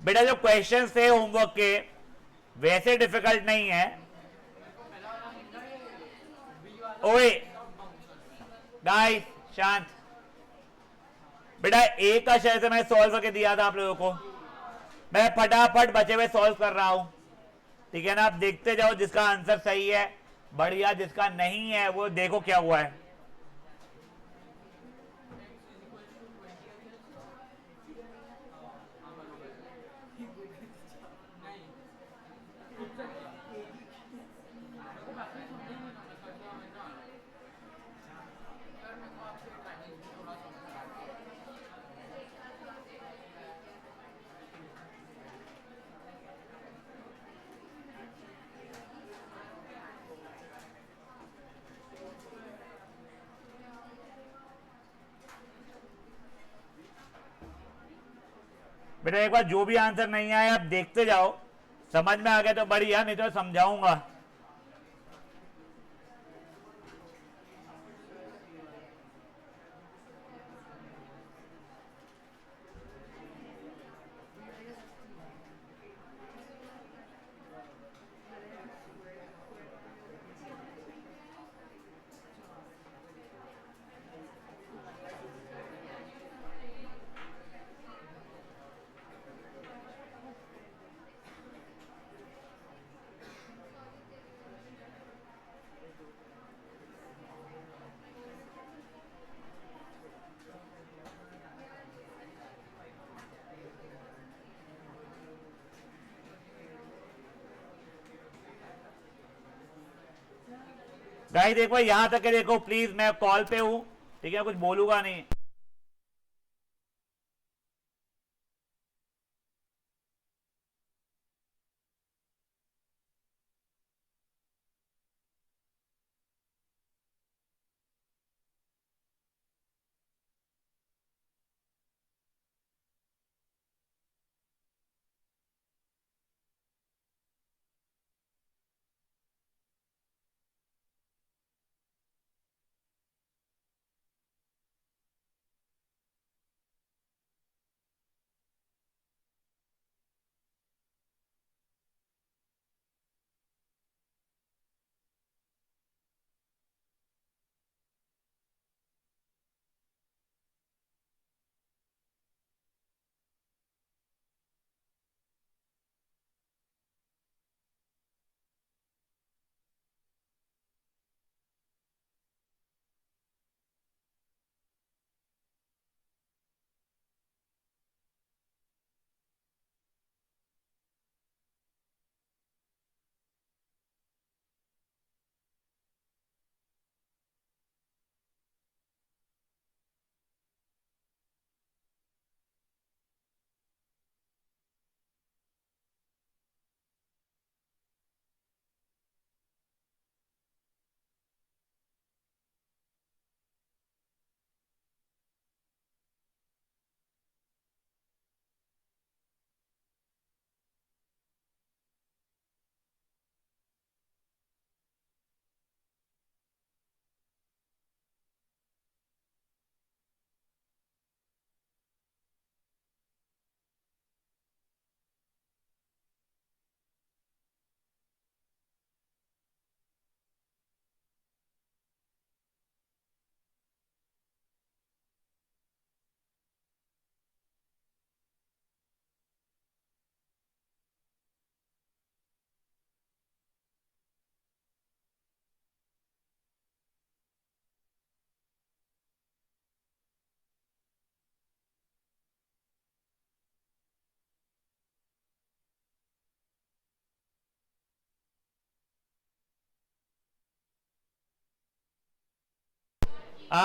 बेटा जो क्वेश्चन थे होमवर्क के वैसे डिफिकल्ट नहीं है। ओए गाइस शांत। बेटा एक का शायद से मैं सॉल्व करके दिया था आप लोगों को, मैं फटाफट बचे हुए सॉल्व कर रहा हूं, ठीक है ना। आप देखते जाओ, जिसका आंसर सही है बढ़िया, जिसका नहीं है वो देखो क्या हुआ है। बेटा एक बार जो भी आंसर नहीं आया आप देखते जाओ, समझ में आ गया तो बढ़िया, नहीं तो समझाऊंगा। गाइस देखो यहां तक के देखो प्लीज, मैं कॉल पे हूं, ठीक है, कुछ बोलूंगा नहीं।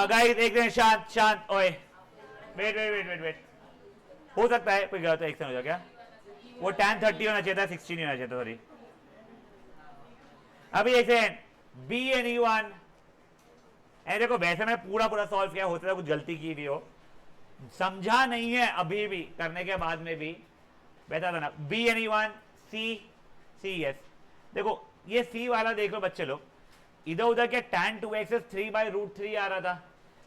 गाइस एक मिनट, शांत शांत। ओए wait wait wait wait wait, हो सकता है कोई गलत एक्शन हो जाए क्या। वो 10:30 होना चाहिए था, 16 नहीं होना चाहिए था, सॉरी। अभी एक second, B N U one. देखो वैसे मैं पूरा पूरा सॉल्व किया, होता है कुछ गलती की भी हो, समझा नहीं है अभी भी, करने के बाद में भी बता देना। B N U one C C S. देखो ये सी वाला देख लो बच्चे लोग, इधर उधर के tan 2x 3/√3 आ रहा था,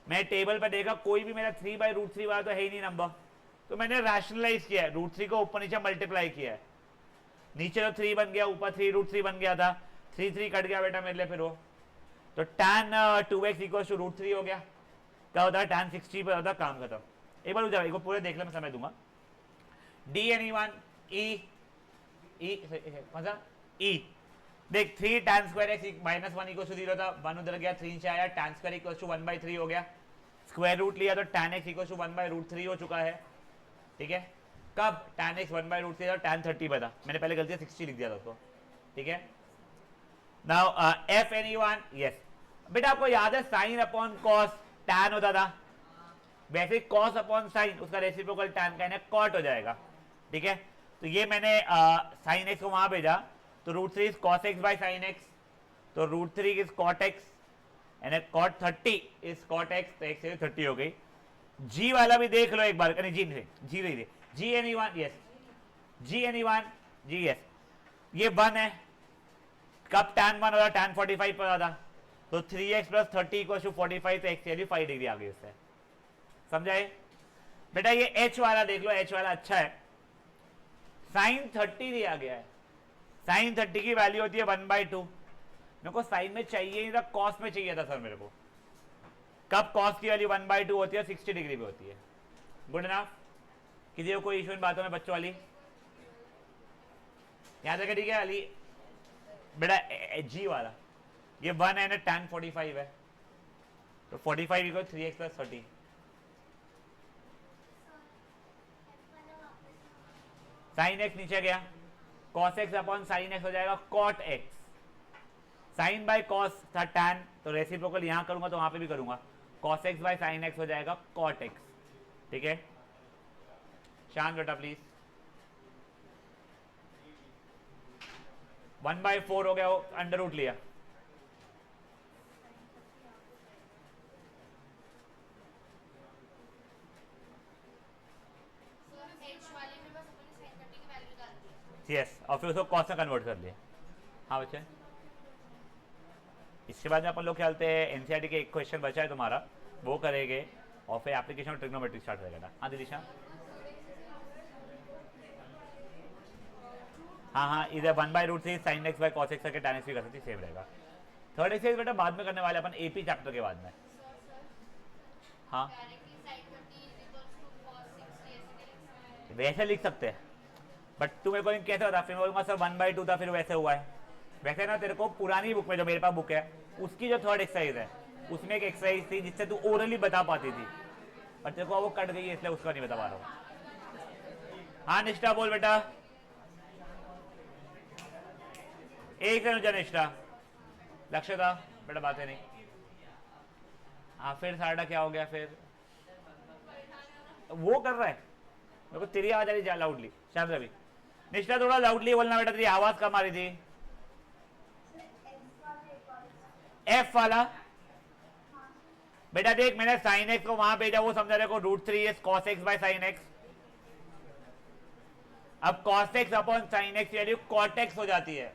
मैं टेबल पर देखा कोई भी मेरा 3/√3 वाला तो है ही नहीं नंबर, तो मैंने रैशनलाइज किया है, √3 को ऊपर नीचे मल्टीप्लाई किया है, नीचे तो 3 बन गया, ऊपर 3 √3 बन गया था, 3 कट गया बेटा मेरे लिए फिर वो, तो tan 2x इक्वल टू √3 हो गया। क्या होता है tan 60 पर होता है, काम खत्म। एक बार एक बार पूरे देख ले, मैं समय दूंगा। D N E one E कौन सा ई, देख 3 tan square x minus 1 equal to 0 था, 1 उधर गया, 3 से आया, tan स्क्वायर इक्वल टू 1/3 हो गया, स्क्वायर रूट लिया तो tan x इक्वल टू 1/√3 हो चुका है। ठीक है, कब tan x 1/√3 था, tan 30 पे था, मैंने पहले गलती से 60 लिख दिया था उसको। ठीक है, now F N E one, yes बेटा आपको याद है साइन अपॉन कॉस tan होता था, वैसे कॉस अपॉन साइन उसका रेसिप्रोकल tan का कॉट हो जाएगा। ठीक है, तो ये मैंने साइन एक्स को वहां भेजा, तो √3 is cos x by sine x, तो √3 is cot x and cot 30 is cot x, तो x से 30 हो गई। जी वाला भी देख लो एक बार, जी रही G N E one, yes G N E one जी, यस ये 1 है, कब tan 1 होता, tan 45 पर था, तो 3x प्लस 30 इक्वल टू 45, तो x वैल्यू 5 डिग्री आ गई उससे, समझाए बेटा। ये h वाला देख लो, h वाला अच्छा है, साइन 30 दिया गया है, साइन 30 की वैल्यू होती है 1/2, मेरे को साइन में चाहिए नहीं था, कॉस में चाहिए था सर मेरे को, कब कॉस की वैल्यू 1/2 होती है, 60 डिग्री पे होती है। गुड इनफ, किसी को कोई इशू इन बातों में बच्चों वाली, यहां तक ठीक है अली बेटा। जी वाला ये 1 है ना, tan 45 है, तो 45 equal 3x plus 30, sine x नीचे गया, cos x upon sine x हो जाएगा cot x, sine by cos था tan, तो रेसिप्रोकल यहां करूंगा तो वहां पे भी करूंगा, cos x by sine x हो जाएगा cot x। ठीक है, शांत बेटा प्लीज, 1/4 हो गया, वो अंडर रूट लिया, यस और फिर उसको कॉस में कन्वर्ट कर लिया। हाँ बच्चे, इसके बाद में अपन लोग खेलते हैं एनसीईआरटी के एक क्वेश्चन बचा है तुम्हारा, वो करेंगे और फिर एप्लीकेशन ट्रिग्नोमेट्री स्टार्ट करेगा। हाँ दिलीशा, हाँ इधर 1/√3 sine x by cos x करके tan x भी कर सकती, सेम रहेगा। थर्ड एक्सरसाइज बेटा बाद में करने वाले अपन एपी चैप्टर के बाद में। हाँ वैसे लिख सकते हैं, बट तू मेरे को कैसे बता, फिर बोलूंगा सर 1/2 था फिर वैसे हुआ है, वैसे ना तेरे को पुरानी बुक में जो मेरे पास बुक है उसकी जो थर्ड एक्सरसाइज है उसमें एक एक्सरसाइज थी जिससे तू ओरली बता पाती थी, पर तेरे को वो कट गई है इसलिए उसका नहीं बता पा रहा हूँ। हाँ निष्ठा बोल बेटा, एक जन निष्ठा, लक्ष्य था बेटा, बात है नहीं। हाँ फिर सारा क्या हो गया, फिर वो कर रहा है, मेरे को तेरी आवाज आ रही लाउडली, शांत रवि। निष्ठा थोड़ा लाउडली बोलना बेटा, तेरी आवाज कम आ रही थी। एफ वाला बेटा देख, मैंने साइन एक्स को वहां भेजा, वो समझा रहे को √3 is cos x by sine x, अब cos x upon sine x value cot x हो जाती है,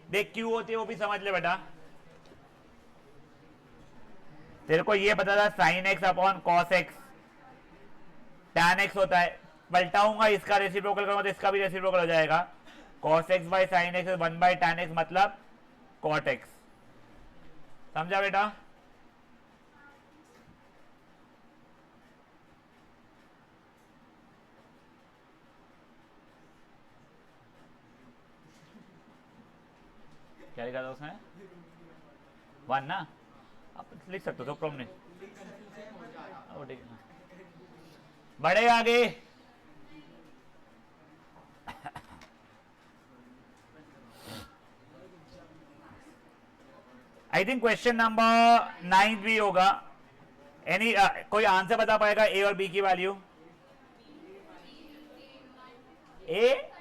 देख क्यों होती है वो भी समझ ले बेटा। तेरे को ये पता था sine x upon cos x tan x होता है, पलटाऊंगा इसका रेसिप्रोकल करूंगा तो इसका भी रेसिप्रोकल हो जाएगा, cos x by sine x 1/tan x मतलब cot x, समझा बेटा। क्या लिखा था उसमें, 1 ना, आप लिख सकते हो तो प्रॉब्लम नहीं, बढ़े आगे। आई थिंक क्वेश्चन नंबर 9 भी होगा, एनी कोई आंसर बता पाएगा ए और बी की वैल्यू? ए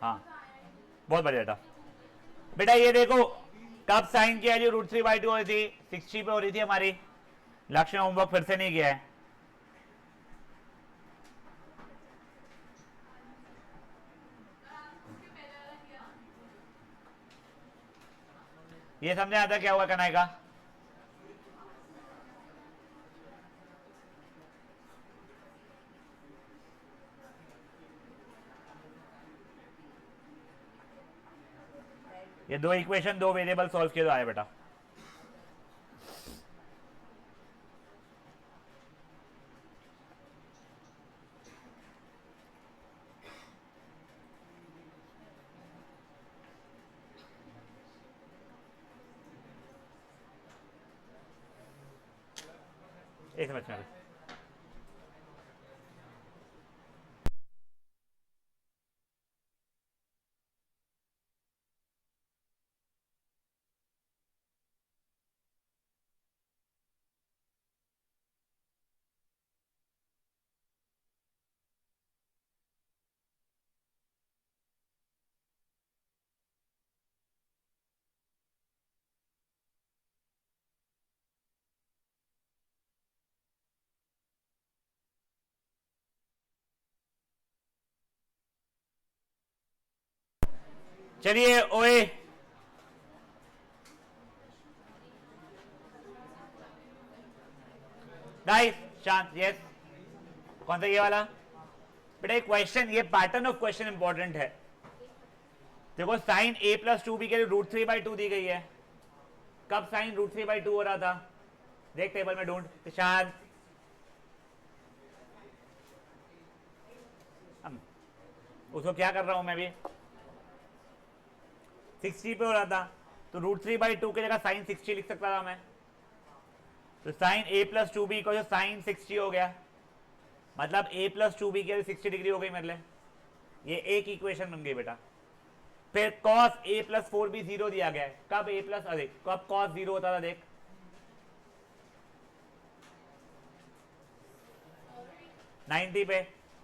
हाँ बहुत बढ़िया बेटा। बेटा ये देखो कब साइन की वैल्यू √3/2 हो रही थी, 60 पे हो रही थी हमारी। लक्ष्य होमवर्क फिर से नहीं किया है, ये समझे आता क्या हुआ कनाई का? ये दो इक्वेशन दो वेरिएबल सॉल्व किए तो आए बेटा। एक समझ में चलिए ओए गाइस शांत। यस कौन सा ये वाला बेटा? क्वेश्चन ये पैटर्न ऑफ क्वेश्चन इंपॉर्टेंट है। देखो sine a plus two B के लिए √3/2 दी गई है। कब साइन √3/2 हो रहा था? देख टेबल में ढूंढ शांत। उसको क्या कर रहा हूं मैं भी 60 पे हो रहा था तो √3/2 की जगह साइन 60 लिख सकता था मैं। तो sine a plus two B को जो साइन 60 हो गया, मतलब a प्लस टू बी के लिए 60 डिग्री हो गई मेरे लिए। ये एक इक्वेशन बन गई बेटा। फिर cos a प्लस 4b 0 दिया गया है। कब a प्लस अरे कब cos 0 होता था? देख 90 पे,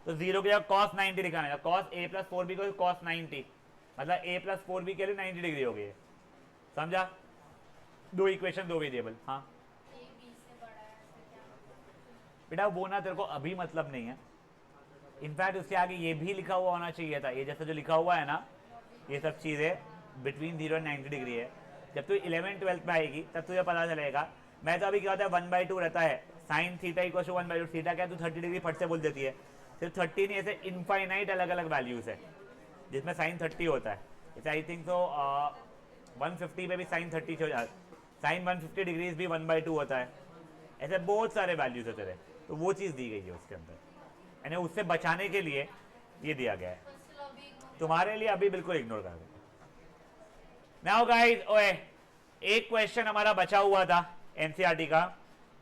तो 0 की जगह cos 90 दिखाना है। cos a प्लस 4b को cos 90, मतलब a प्लस 4b के लिए 90 डिग्री हो गई है। समझा? दो इक्वेशन दो वेरिएबल। हाँ बेटा वो ना तेरे को अभी मतलब नहीं है। इनफैक्ट उसके आगे ये भी लिखा हुआ होना चाहिए था। ये जैसा जो लिखा हुआ है ना, ये सब चीज़ें बिटवीन 0 और 90 डिग्री है। जब तू 11th-12th में आएगी तब तुझे पता चलेगा। मैं तो अभी क्या होता है 1/2 रहता है sine theta equal to 1/2 theta क्या तू 30 डिग्री फट से बोल देती है। सिर्फ 30 नहीं, ऐसे इनफाइनाइट अलग अलग वैल्यूज है जिसमें साइन 30 होता है। जैसे आई थिंक सो 150 पे भी साइन 30 हो जाता है। साइन 150 डिग्रीज भी 1/2 होता है। ऐसे बहुत सारे वैल्यूज होते रहे, तो वो चीज़ दी गई है उसके अंदर, यानी उससे बचाने के लिए ये दिया गया है। तुम्हारे लिए अभी बिल्कुल इग्नोर कर दो। नाउ गाइस ओए एक क्वेश्चन हमारा बचा हुआ था एनसीईआरटी का,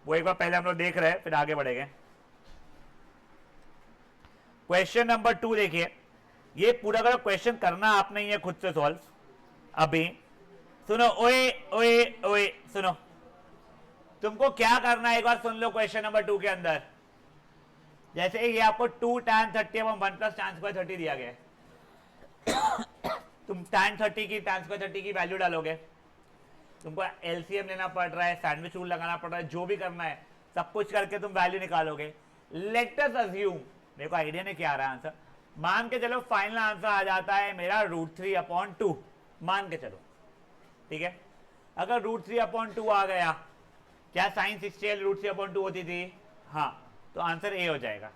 वो एक बार पहले हम लोग देख रहे हैं फिर आगे बढ़ेंगे। क्वेश्चन नंबर 2 देखिए। ये पूरा का क्वेश्चन करना आपने ही है खुद से सॉल्व। अभी सुनो ओए ओए ओए सुनो, तुमको क्या करना है एक बार सुन लो। क्वेश्चन नंबर 2 के अंदर जैसे ये आपको 2 tan 30 एवं 1 + tan स्क्वायर 30 दिया गया है। तुम tan 30 की tan स्क्वायर 30 की वैल्यू डालोगे। तुमको एलसीएम लेना पड़ रहा है, सैंडविच रूल लगाना पड़ रहा है, जो भी करना है सब कुछ करके तुम वैल्यू निकालोगे। लेट अस अज्यूम, मेरे को आइडिया नहीं क्या आ रहा है आंसर, मान के चलो फाइनल आंसर आ जाता है मेरा √3/2, मान के चलो ठीक है। अगर √3/2 आ गया, क्या साइन 60 √3/2 होती थी? हाँ, तो आंसर ए हो जाएगा।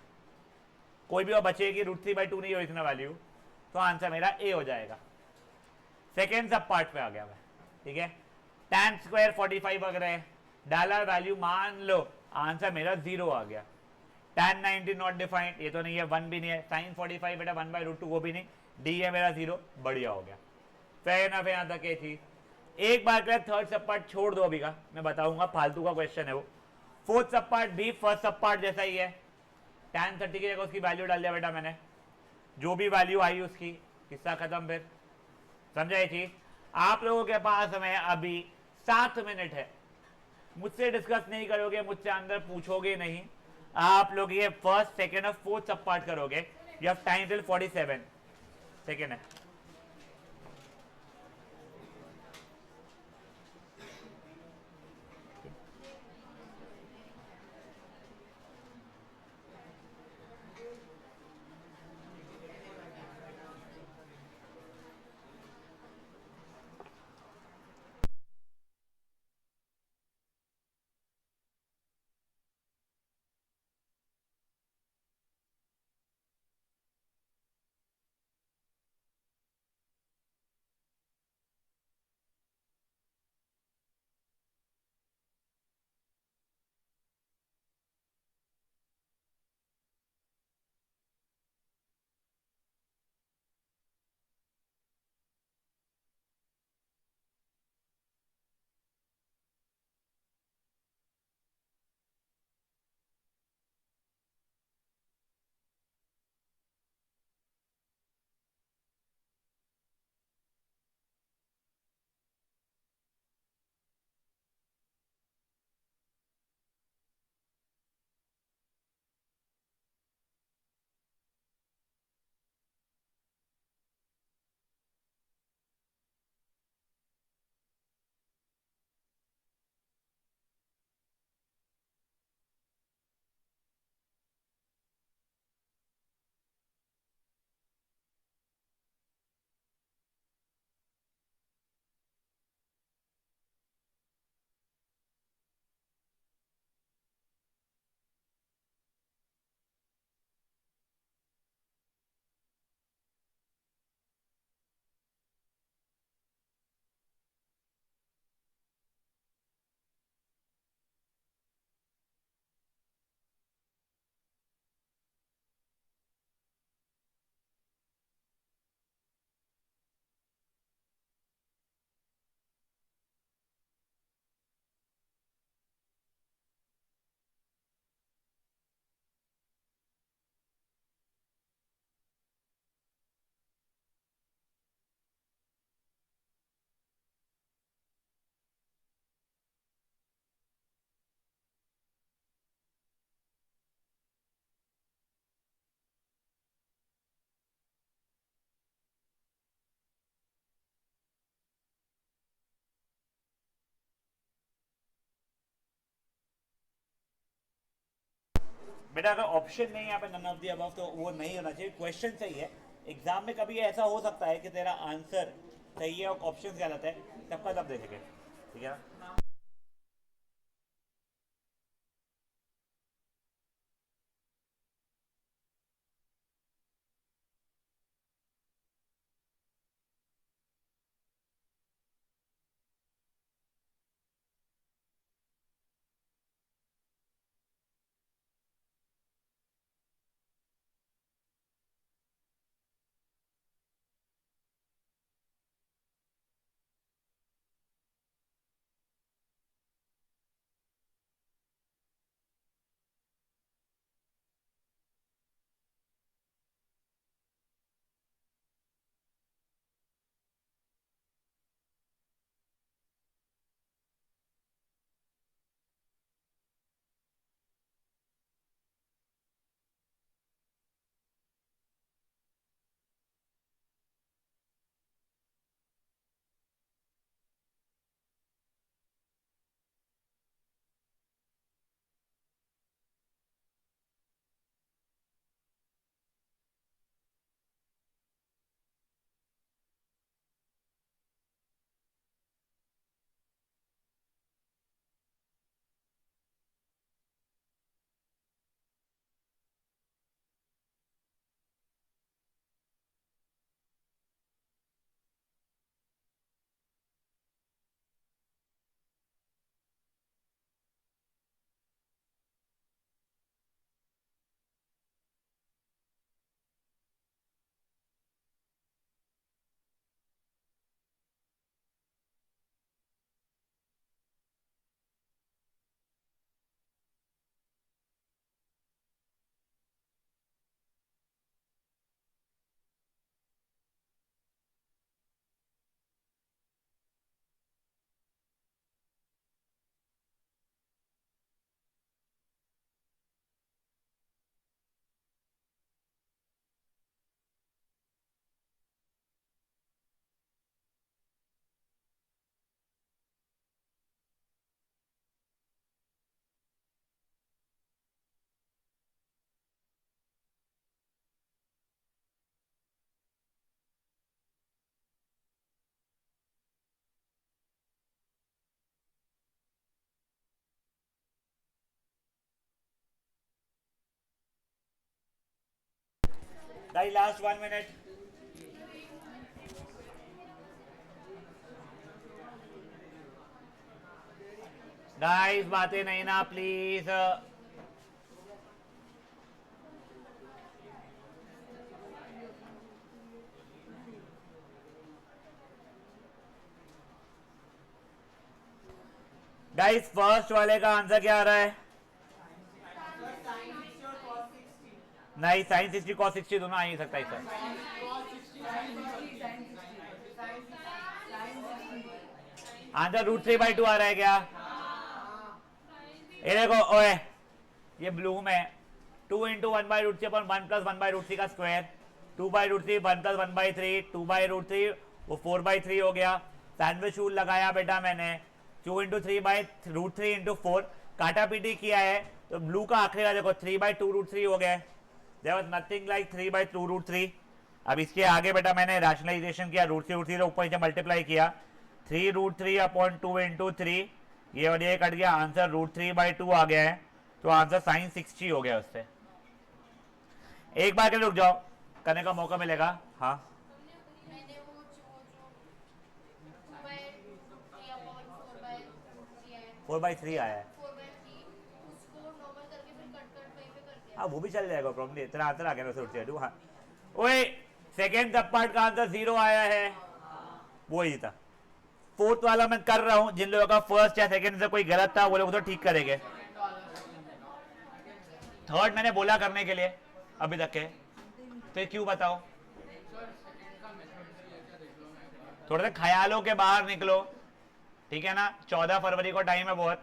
कोई भी और बचेगी √3/2 नहीं हो इतना वैल्यू, तो आंसर मेरा ए हो जाएगा। सेकेंड सब पार्ट पे आ गया मैं, ठीक है। tan स्क्वायर 45 वगैरह डाला वैल्यू, मान लो आंसर मेरा 0 आ गया। tan 90 नॉट डिफाइंड, ये तो नहीं है, 1 भी नहीं है। साइन 45 बेटा 1/√2 वो भी नहीं, डी है मेरा 0, बढ़िया हो गया। फेयर ना फेयर, यहाँ तक ये थी। एक बार के थर्ड सब पार्ट छोड़ दो अभी का, मैं बताऊंगा, फालतू का क्वेश्चन है वो। फोर्थ सब पार्ट भी फर्स्ट सब पार्ट जैसा ही है। tan 30 की जगह उसकी वैल्यू डाल दिया बेटा मैंने, जो भी वैल्यू आई उसकी, किस्सा खत्म। फिर समझा ये चीज? आप लोगों के पास में अभी 7 मिनट है। मुझसे डिस्कस नहीं करोगे, मुझसे अंदर पूछोगे नहीं, आप लोग ये फर्स्ट सेकेंड और फोर्थ सब पार्ट करोगे। You have time till 47 second है। बेटा अगर ऑप्शन नहीं है यहाँ पे नन ऑफ द अबव तो वो नहीं होना चाहिए, क्वेश्चन सही है। एग्जाम में कभी ऐसा हो सकता है कि तेरा आंसर सही है और ऑप्शन गलत है, तब का तब देखेंगे, ठीक है। Guys last 1 minute. गाइस बातें नहीं ना प्लीज। गाइस फर्स्ट वाले का आंसर क्या आ रहा है? नहीं साइन 60 कॉस 60 दोनों आ नहीं सकता इसका। आंसर √3/2 आ रहा है क्या? ये देखो ओए, ये ब्लू में 2 इंटू 1/√3 अपन 1 प्लस 1/√3 का स्क्वायर, 2/√3 1 प्लस 1/3 2/√3 वो 4/3 हो गया। सैंडविच रूल लगाया बेटा मैंने, 2 इंटू 3/√3 इंटू 4 काटा पीटी किया है, तो ब्लू का आखिरी का देखो 3/2√3 हो गया। There was nothing like 3/2√3। अब इसके आगे बेटा मैंने रैशनलाइजेशन किया, √3 ऊपर नीचे मल्टीप्लाई किया, 3√3/2 इंटू 3, ये और ये कट गया, आंसर √3/2 आ गया है। तो आंसर साइन 60 हो गया उससे। एक बार के रुक जाओ, करने का मौका मिलेगा। हाँ 4/3 आया है। हाँ वो भी चल जाएगा, प्रॉब्लम नहीं, तेरा आंसर आ गया ना। हाँ ओए, सेकेंड सब पार्ट का आंसर 0 आया है, वो ही था। फोर्थ वाला मैं कर रहा हूं, जिन लोगों का फर्स्ट या सेकंड से कोई गलत था वो लोग तो ठीक करेंगे। थर्ड मैंने बोला करने के लिए अभी तक के, तो क्यों बताओ? थोड़े से ख्यालों के बाहर निकलो, ठीक है ना। 14 फरवरी को टाइम है बहुत,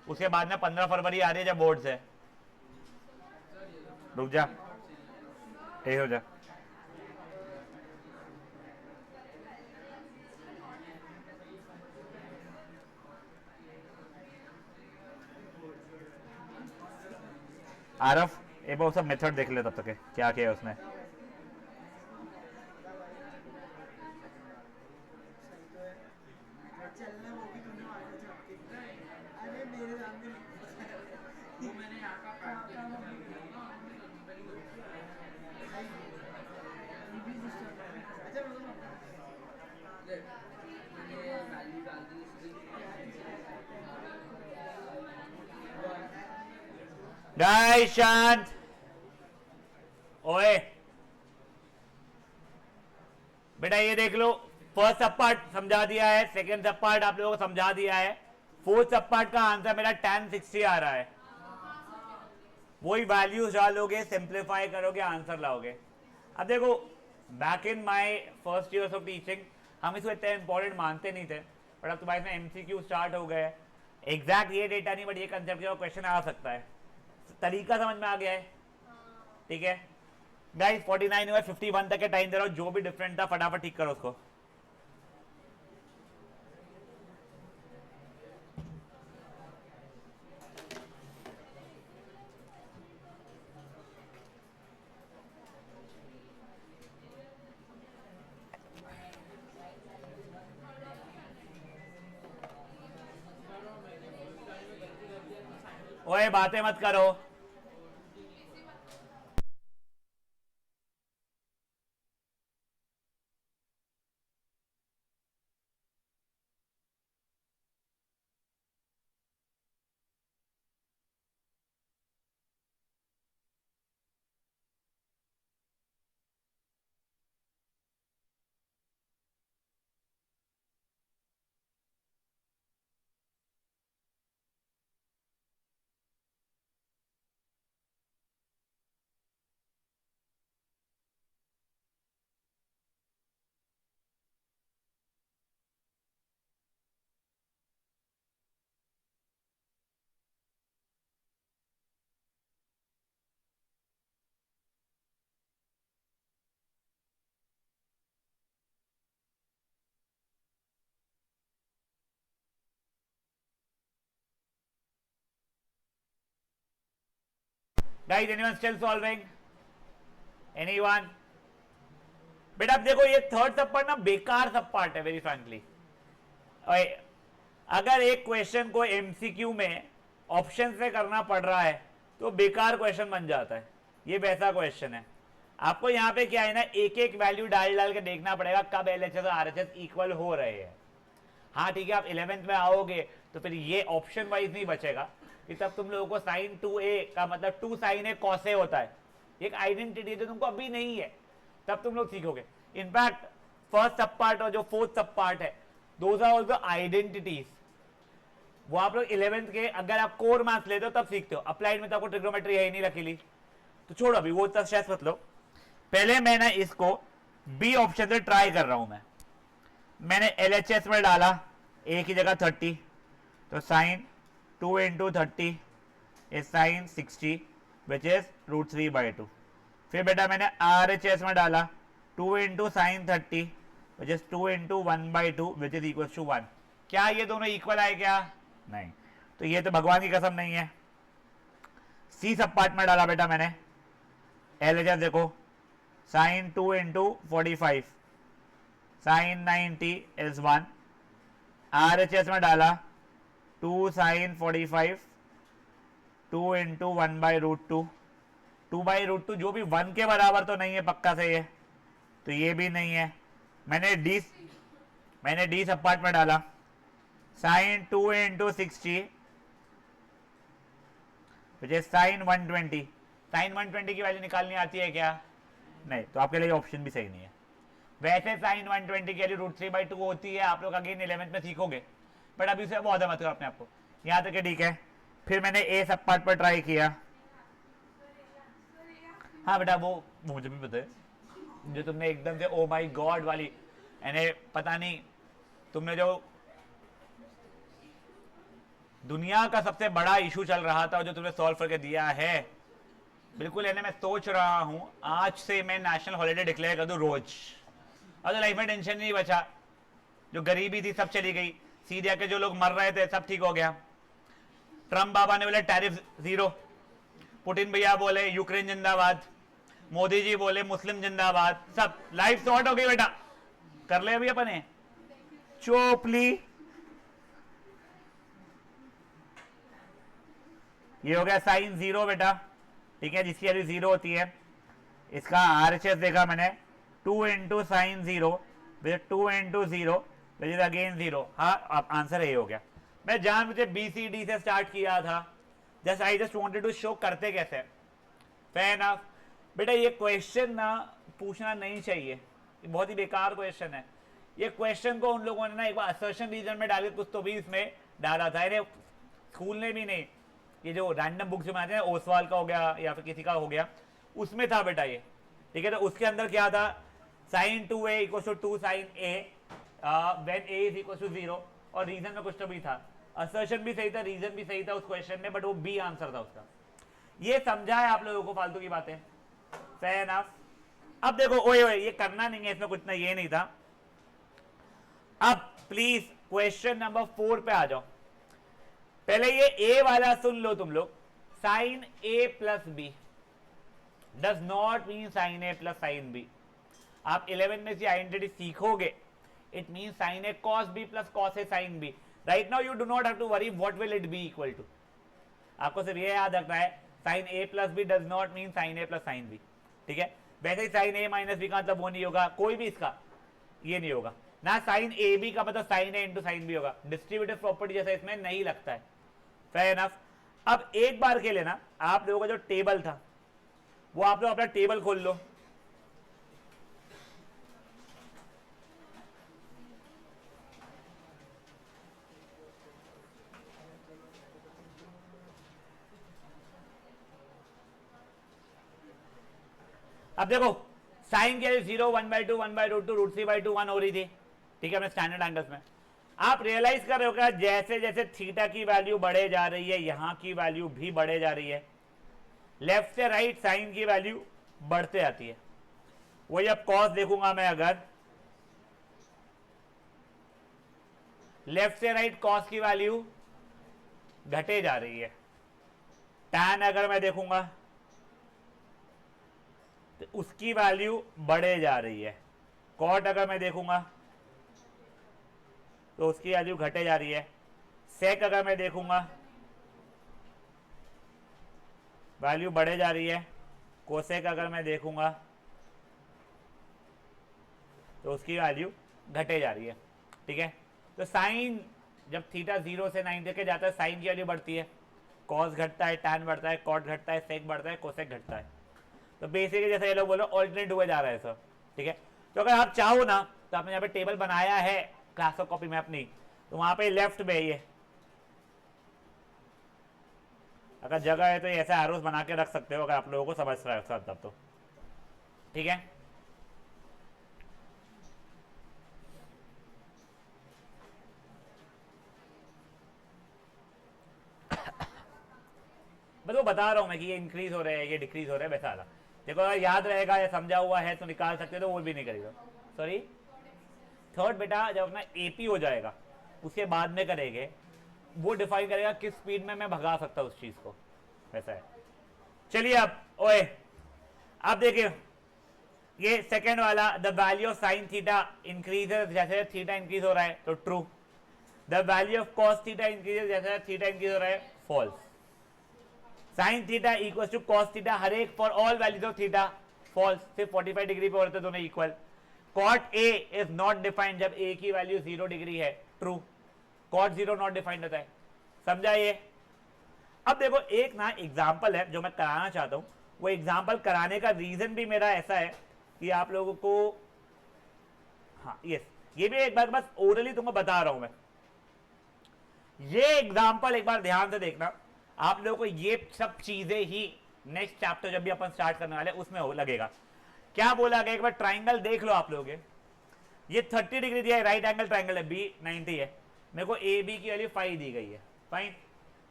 उसके बाद में 15 फरवरी आ रही है जब बोर्ड से। रुक जा, यही हो जा। आरफ एक बार सब मेथड देख ले तब तक क्या किया है उसने। गाइस शांत। ओए बेटा ये देख लो, फर्स्ट सब पार्ट समझा दिया है, सेकंड सब पार्ट आप लोगों को समझा दिया है, फोर्थ सब पार्ट का आंसर मेरा tan 60 आ रहा है। वही वैल्यूज डालोगे, सिंप्लीफाई करोगे, आंसर लाओगे। अब देखो back in my first years of teaching हम इसको इतना इंपॉर्टेंट मानते नहीं थे, बट अब तुम्हारे इसमें एमसीक्यू स्टार्ट हो गए। एग्जैक्ट ये डेटा नहीं, बट ये कंसेप्ट का क्वेश्चन आ सकता है, तरीका समझ में आ गया है। ठीक है गाइस, 49 हुआ, 51 तक के टाइम दे रहा हूं, जो भी डिफरेंट था फटाफट ठीक करो उसको। ओए बातें मत करो। Guys, anyone still solving? Anyone? बेटा अब देखो ये थर्ड सब पार्ट ना बेकार सब पार्ट है, वेरी फ्रैंकली। अगर एक क्वेश्चन को एमसीक्यू में ऑप्शन से करना पड़ रहा है तो बेकार क्वेश्चन बन जाता है। ये वैसा क्वेश्चन है, आपको यहाँ पे क्या है ना, एक एक वैल्यू डाल डाल के देखना पड़ेगा कब एलएचएस और आरएचएस इक्वल हो रहे हैं। हाँ ठीक है, आप 11th में आओगे तो फिर ये ऑप्शन वाइज नहीं बचेगा कि तब तुम लोगों को साइन 2a का मतलब 2 साइन a कॉस a होता है, एक आइडेंटिटी जो तुमको अभी नहीं है, तब तुम लोग सीखोगे। इनफैक्ट फर्स्ट सब पार्ट और जो फोर्थ सब पार्ट है, दोज आर ऑल्सो आइडेंटिटीज। वो आप लोग 11th के अगर आप कोर मैथ्स लेते हो तब सीखते हो, अप्लाइड में तो आपको ट्रिग्नोमेट्री है ही नहीं रखी, तो छोड़ो अभी वो तक स्ट्रेस मत लो। पहले मैंने इसको बी ऑप्शन से ट्राई कर रहा हूं मैंने एलएचएस में डाला ए की जगह 30, तो sine 2 into 30 is sine 60 which is √3/2। फिर बेटा मैंने आरएचएस में डाला 2 into sine 30 which is 2 into 1/2 which is equal to 1। क्या ये दोनों इक्वल आए क्या? नहीं, तो ये तो भगवान की कसम नहीं है। सी सब पार्ट में डाला बेटा मैंने एलएचएस, देखो sine 2 into 45 sine 90 is 1। RHS में डाला 2 साइन 45 2 इंटू 1/√2, 2/√2 जो भी 1 के बराबर तो नहीं है पक्का से ये, तो ये भी नहीं है। मैंने डी सब पार्ट में डाला sine 2 into 60 which is sine 120। Sine 120 की वैल्यू निकालनी आती है क्या? नहीं, तो आपके लिए ऑप्शन भी सही नहीं है। वैसे साइन 120 की वैल्यू √3/2 होती है, आप लोग अगेन 11th में सीखोगे, बट अभी उसे बहुत मत करो अपने आपको, यहाँ तक ठीक है। फिर मैंने ए सब पार्ट पर ट्राई किया। हाँ बेटा वो मुझे भी पता है, जो तुमने एकदम से ओ माई गॉड वाली, यानी पता नहीं तुमने जो दुनिया का सबसे बड़ा इशू चल रहा था जो तुमने सॉल्व करके दिया है, बिल्कुल यानी मैं सोच रहा हूं आज से मैं नेशनल हॉलिडे डिक्लेयर कर दूं रोज, और तो लाइफ में टेंशन नहीं बचा, जो गरीबी थी सब चली गई, सीरिया के जो लोग मर रहे थे सब ठीक हो गया, ट्रम्प बाबा ने बोला टैरिफ 0, पुतिन भैया बोले यूक्रेन जिंदाबाद, मोदी जी बोले मुस्लिम जिंदाबाद, सब लाइफ शॉर्ट हो गई बेटा, कर ले अभी अपने चोपली। ये हो गया साइन जीरो बेटा, ठीक है, जिसकी वैल्यू जीरो होती है। इसका आरएचएस देखा मैंने, 2 into sine zero, 2 into zero which is again zero. हाँ आंसर ये हो गया। मैं जान मुझे BCD से स्टार्ट किया था, just I just wanted to show करते कैसे। फेयर एनफ बेटा, ये क्वेश्चन ना पूछना नहीं चाहिए, ये बहुत ही बेकार क्वेश्चन है। ये क्वेश्चन को उन लोगों ने ना एक बार असर्शन रीजन में डाल के कुछ तो भी इसमें डाला था, इन्हें स्कूल ने भी नहीं, ये जो रैंडम बुक्स बनाते हैं ओसवाल का हो गया या फिर किसी का हो गया, उसमें था बेटा ये, ठीक है। तो उसके अंदर क्या था, sine 2a equal to 2 sine a when a is equal to 0, और रीजन में कुछ तो भी था, असर्शन भी सही था, रीजन भी सही था उस क्वेश्चन में, बट वो बी आंसर था उसका। ये समझा है आप लोगों को फालतू की बातें, फेयर एनफ। अब देखो ओए ओए, ये करना नहीं है, इसमें कुछ ना ये नहीं था। अब प्लीज क्वेश्चन नंबर 4 पे आ जाओ। पहले ये ए वाला सुन लो तुम लोग, sine a plus B does not mean sine a plus sine b। आप 11 में से आइडेंटिटी सीखोगे, it mean sine a cos b plus cos a sine b। Right now you do not have to worry what will it be equal to. आपको सिर्फ ये याद रखना है, sine a plus B does not mean sine a plus sine b, ठीक है। वैसे ही साइन a माइनस बी का मतलब वो नहीं होगा, कोई भी इसका ये नहीं होगा ना, साइन ए बी का मतलब sine a into sine B होगा, डिस्ट्रीब्यूटिव प्रॉपर्टी जैसा इसमें नहीं लगता है, फेयर एनफ। अब एक बार के लिए ना आप लोगों का जो टेबल था वो आप लोग अपना टेबल खोल लो। अब देखो साइन के 0 1/2 1/√2 √3/2 1 हो रही थी, ठीक है, अपने स्टैंडर्ड एंगल्स में। आप रियलाइज कर रहे हो क्या, जैसे जैसे थीटा की वैल्यू बढ़े जा रही है, यहां की वैल्यू भी बढ़े जा रही है, लेफ्ट से राइट साइन की वैल्यू बढ़ते आती है। वही अब कॉस देखूंगा मैं, अगर लेफ्ट से राइट कॉस की वैल्यू घटे जा रही है, टैन अगर मैं देखूंगा तो उसकी वैल्यू बढ़े जा रही है, कॉट अगर मैं देखूंगा तो उसकी वैल्यू घटे जा रही है, सेक अगर मैं देखूंगा वैल्यू बढ़े जा रही है, कोसेक अगर मैं देखूंगा तो उसकी वैल्यू घटे जा रही है, ठीक है। तो साइन जब थीटा 0 से 90 के जाता है, साइन की वैल्यू बढ़ती है, कॉस घटता है, टैन बढ़ता है, कॉट घटता है, सेक बढ़ता है, कोसेक घटता है। तो बेसिकली जैसे ये लोग बोलो ऑल्टरनेट हुए जा रहा है सर, ठीक है। तो अगर आप चाहो ना तो आपने यहाँ पे टेबल बनाया है क्लास ऑफ कॉपी में अपनी, तो वहां पे लेफ्ट में ये अगर जगह है तो ये ऐसा एरोस बना के रख सकते हो, अगर आप लोगों को समझ रहा है तब तो, ठीक है। बस वो बता रहा हूं मैं कि ये इंक्रीज हो रहे हैं, ये डिक्रीज हो रहे हैं, वैसा वाला। देखो अगर याद रहेगा या समझा हुआ है तो निकाल सकते हो, तो वो भी नहीं करेगा। सॉरी थर्ड बेटा जब अपना एपी हो जाएगा उसके बाद में करेंगे, वो डिफाइन करेगा किस स्पीड में मैं भगा सकता हूं उस चीज को, वैसा है। चलिए अब ओए आप देखिए ये सेकंड वाला, the value of sine theta increases जैसे थीटा इंक्रीज हो रहा है तो true, the value of cos theta increases जैसे थीटा इंक्रीज हो रहा है false. Sine theta equal to cos theta हर एक for all values of theta false, सिर्फ 45 डिग्री पे होते दोनों equal. Cot A is not defined जब ए की वैल्यू 0 डिग्री है, ट्रू। कॉट 0 नॉट डिफाइंड होता है, समझा ये। अब देखो एक ना एग्जाम्पल है जो मैं कराना चाहता हूं, वो एग्जाम्पल कराने का रीजन भी मेरा ऐसा है कि आप लोगों को, हाँ यस, ये भी एक बार बस ओरली तुमको बता रहा हूं मैं। ये एग्जाम्पल एक बार ध्यान से देखना, आप लोगों को ये सब चीजें ही नेक्स्ट चैप्टर जब भी अपन स्टार्ट करने वाले उसमें हो लगेगा। क्या बोला गया, एक बार ट्राइंगल देख लो आप लोग, ये 30 डिग्री दिया है, राइट एंगल ट्राइंगल है, बी 90 है, मेरे को ए बी की वैल्यू 5 दी गई है, फाइन।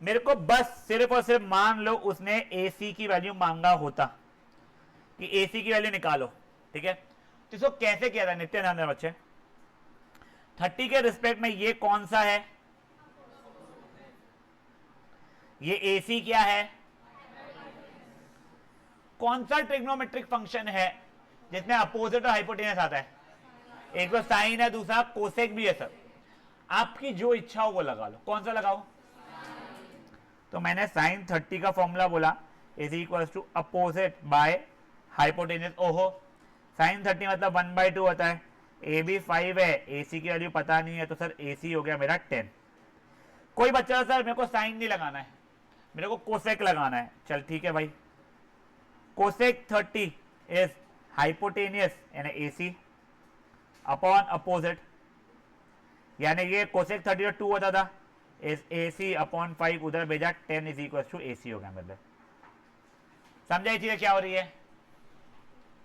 मेरे को बस सिर्फ और सिर्फ मान लो उसने ए सी की वैल्यू मांगा होता कि ए सी की वैल्यू निकालो, ठीक है। तो इसको कैसे किया था नित्यानंद बच्चे, 30 के रिस्पेक्ट में ये कौन सा है, ये AC क्या है, कौन सा ट्रिग्नोमेट्रिक फंक्शन है जिसमें अपोजिट और हाइपोटेनस आता है? एक तो साइन है, दूसरा कोसेक भी है सर। आपकी जो इच्छा हो वो लगा लो, कौन सा लगाओ? तो मैंने साइन 30 का फॉर्मूला बोला is equal to opposite by hypotenuse. ओहो, साइन 30 मतलब 1/2 होता है। ए बी 5 है, ए सी की वैल्यू पता नहीं है, तो सर ए सी हो गया मेरा 10। कोई बच्चा सर मेरे को साइन नहीं लगाना है, मेरे को कोसेक लगाना है। चल ठीक है भाई, कोसेक 30 इज हाइपोटेनियस यानी ए सी अपॉन अपोजिट, यानी ये कोसेक 30 2 होता था, इज ए सी अपॉन 5 उधर भेजा, 10 इज इक्वल टू ए सी हो गया। मतलब समझा ये चीजें क्या हो रही है?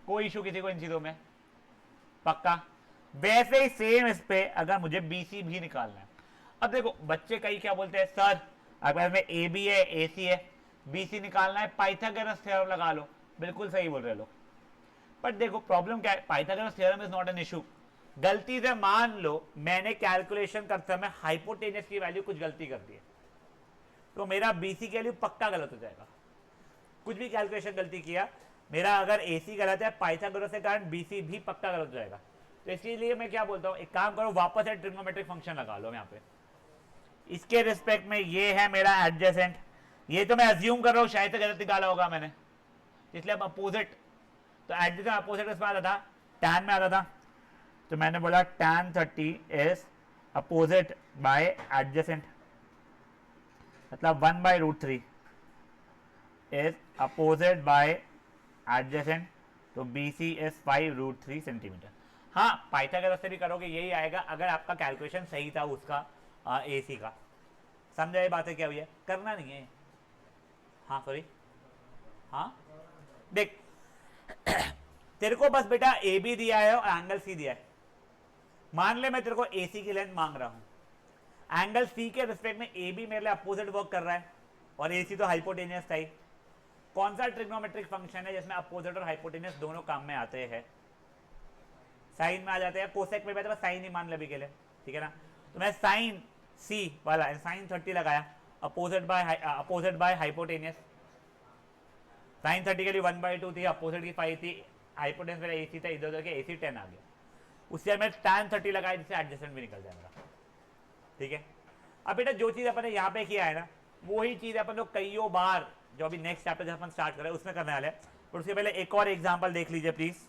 कोई इशू किसी को इन चीजों में? पक्का? वैसे ही सेम इस पे अगर मुझे बीसी भी निकालना है। अब देखो बच्चे कई क्या बोलते हैं, सर अगर में ए बी है, ए सी है, बीसी निकालना है, पाइथागोरस थ्योरम लगा लो। बिल्कुल सही बोल रहे लोग, बट देखो प्रॉब्लम क्या है, Pythagoras theorem is not an issue. गलती से मान लो मैंने कैलकुलेशन करते समय हाइपोटेनस की वैल्यू कुछ गलती कर दी है, तो मेरा बीसी की वैल्यू पक्का गलत हो जाएगा। कुछ भी कैलकुलेशन गलती किया, मेरा अगर एसी गलत है, पाइथागोरस के कारण बीसी भी पक्का गलत हो जाएगा। तो इसलिए मैं क्या बोलता हूँ, एक काम करो, वापस से ट्रिग्नोमेट्रिक फंक्शन लगा लो यहाँ पे। इसके रिस्पेक्ट में ये है मेरा एडजेसेंट, ये तो मैं अज्यूम कर रहा हूँ शायद से गलत निकाला होगा मैंने, इसलिए अब अपोजिट। तो एडजेसेंट अपोजिट किसमें आता था? टैन में आता था। तो मैंने बोला tan 30 is opposite by adjacent, मतलब 1/√3 इज अपोजिट बाय एडजेसेंट। तो BC इज 5√3 सेंटीमीटर। हाँ, पाइथागोरस से भी करोगे यही आएगा अगर आपका कैलकुलेशन सही था उसका AC का। समझा ये बातें क्या हुई है? करना नहीं है। हाँ सॉरी, हाँ देख तेरे को बस बेटा AB दिया है और एंगल C दिया है। मान ले मैं तेरे को AC की लेंथ मांग रहा हूं, एंगल C के रिस्पेक्ट में AB मेरे लिए अपोजिट वर्क कर रहा है और AC तो हाइपोटेनियस था ही। कौन सा ट्रिग्नोमेट्रिक फंक्शन है जिसमें अपोजिट और हाइपोटेनस दोनों काम में आते हैं? साइन में आ जाते हैं, कोसेक में बैठे साइन ही मान ले अभी के लिए, ठीक है ना। तो मैं साइन सी वाला साइन 30 लगाया, अपोजिट बाय हाइपोटेनस। साइन 30 के लिए 1/2 थी, अपोजिट की 5 थी, हाइपोटेनस मेरा AC था, इधर उधर के AC 10 आ गया। उससे मैं tan 30 लगाया जिससे एडजस्टमेंट भी निकल जाएगा, ठीक है। अब बेटा जो चीज अपन ने यहाँ पे किया है ना, वही चीज अपन लोग कईयों बार जो अभी नेक्स्ट चैप्टर जब अपन स्टार्ट कर रहे हैं उसमें करने वाले हैं। पर उसके पहले एक और एग्जांपल देख लीजिए प्लीज।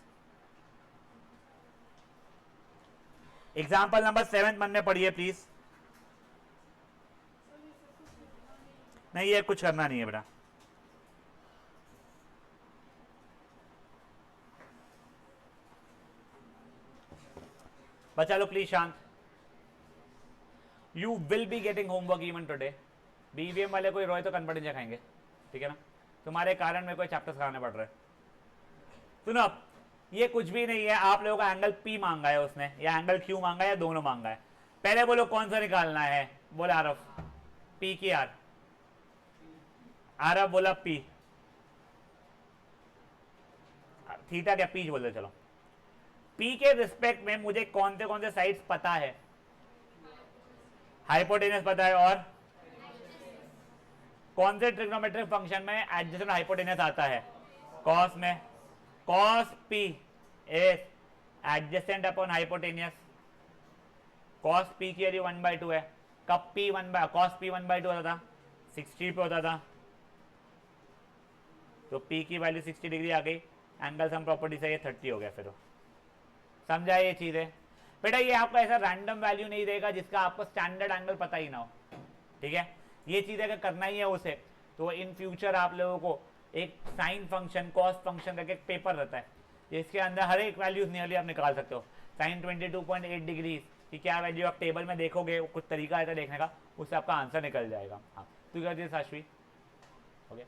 एग्जांपल नंबर 7 मन में पढ़िए प्लीज। नहीं ये कुछ करना नहीं है बेटा, बच्चा लोग प्लीज शांत। You will be getting homework even today. BVM वाले कोई रोए तो कन्वर्टेंस खाएंगे, ठीक है ना। तुम्हारे कारण मेरे को चैप्टर्स कराने पड़ रहे हैं। सुनो, ये कुछ भी नहीं है, आप लोगों का एंगल P मांगा है उसने, या एंगल Q मांगा है, या दोनों मांगा है। पहले बोलो कौन सा निकालना है? बोला आरफ, P की R। आरफ बोला P, थीटा क्या P बोल दो। चलो P के रिस्पेक्ट में मुझे कौन से साइड्स पता है? हाइपोटेनस पता है, और कौन से ट्रिग्नोमेट्रिक फंक्शन में एडजेसेंट हाइपोटेनस आता है? कॉस में। Cos P is adjacent upon hypotenuse. Cos P की वैल्यू 1/2 है। कब कॉस P 1/2 होता था? 60 पे होता था, तो P की वैल्यू 60 डिग्री आ गई। एंगल सम प्रॉपर्टी से ये 30 हो गया। फिर समझा ये चीज है बेटा। ये आपको ऐसा रैंडम वैल्यू नहीं देगा जिसका आपको स्टैंडर्ड एंगल पता ही ना हो, ठीक है। ये चीज अगर करना ही है उसे, तो इन फ्यूचर आप लोगों को एक साइन फंक्शन, कॉस फंक्शन करके एक पेपर रहता है जिसके अंदर हर एक वैल्यूज नियरली आप निकाल सकते हो। साइन 22.8 डिग्री की क्या वैल्यू आप टेबल में देखोगे, कुछ तरीका है देखने का, उससे आपका आंसर निकल जाएगा। हाँ तू कर दिए साश्वी, ओके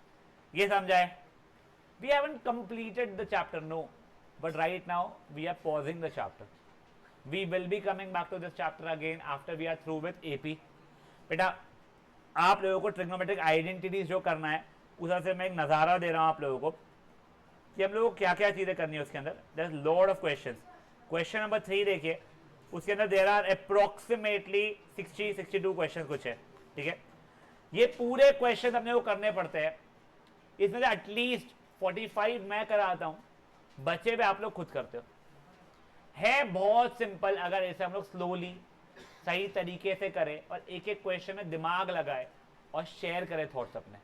ये समझाए। We haven't completed the chapter, no, but right now we are pausing the chapter. We will be coming back to this chapter again after we are through with AP. बेटा आप लोगों को ट्रिग्नोमेट्रिक आइडेंटिटीज जो करना है उस से मैं एक नज़ारा दे रहा हूँ आप लोगों को कि हम लोगों को क्या क्या चीज़ें करनी है उसके अंदर। There is lot of questions. Question number 3 देखिए, उसके अंदर देयर आर अप्रोक्सीमेटली 60-62 क्वेश्चन कुछ है, ठीक है। ये पूरे क्वेश्चन अपने को करने पड़ते हैं, इसमें से एटलीस्ट 45 मैं कराता हूं, बचे हुए आप लोग खुद करते हो। है बहुत सिंपल, अगर ऐसे हम लोग स्लोली सही तरीके से करें और एक एक क्वेश्चन में दिमाग लगाए और शेयर करें थॉट्स अपने,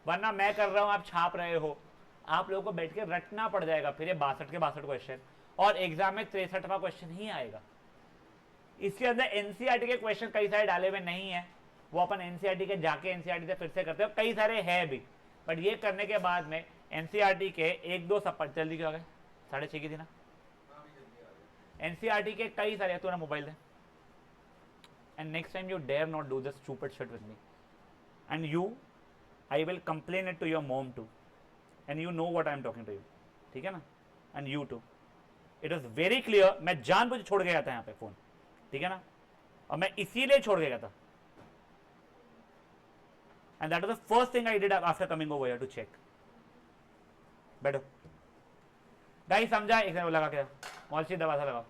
वरना मैं कर रहा हूं आप छाप रहे हो, आप लोगों को बैठ के रटना पड़ जाएगा फिर ये 62 के 62 क्वेश्चन, और एग्जाम में 63वां क्वेश्चन ही आएगा। इसके अंदर एनसीईआरटी के क्वेश्चन कई सारे डाले हुए नहीं है, वो अपन एनसीईआरटी के जाके एनसीईआरटी से फिर से करते हो, कई सारे है भी, बट ये करने के बाद में एनसीईआरटी के एक दो सप्ताह जल्दी क्यों आ गए, 6:30 की थी ना, एनसीईआरटी के कई सारे, तू ना मोबाइल दे, and next time you dare not do this stupid shit with me, and you I will complain it to your mom too, and you know what I am talking to you, ठीक है ना, and you too, it is very clear, मैं जानबूझ छोड़ के गया था यहाँ पे फोन, ठीक है ना, और मैं इसीलिए छोड़ के गया था, and that was the first thing I did after coming over here to check. बैठो गाइस, समझा, एक लगा के मौलसी दवा सा लगाओ।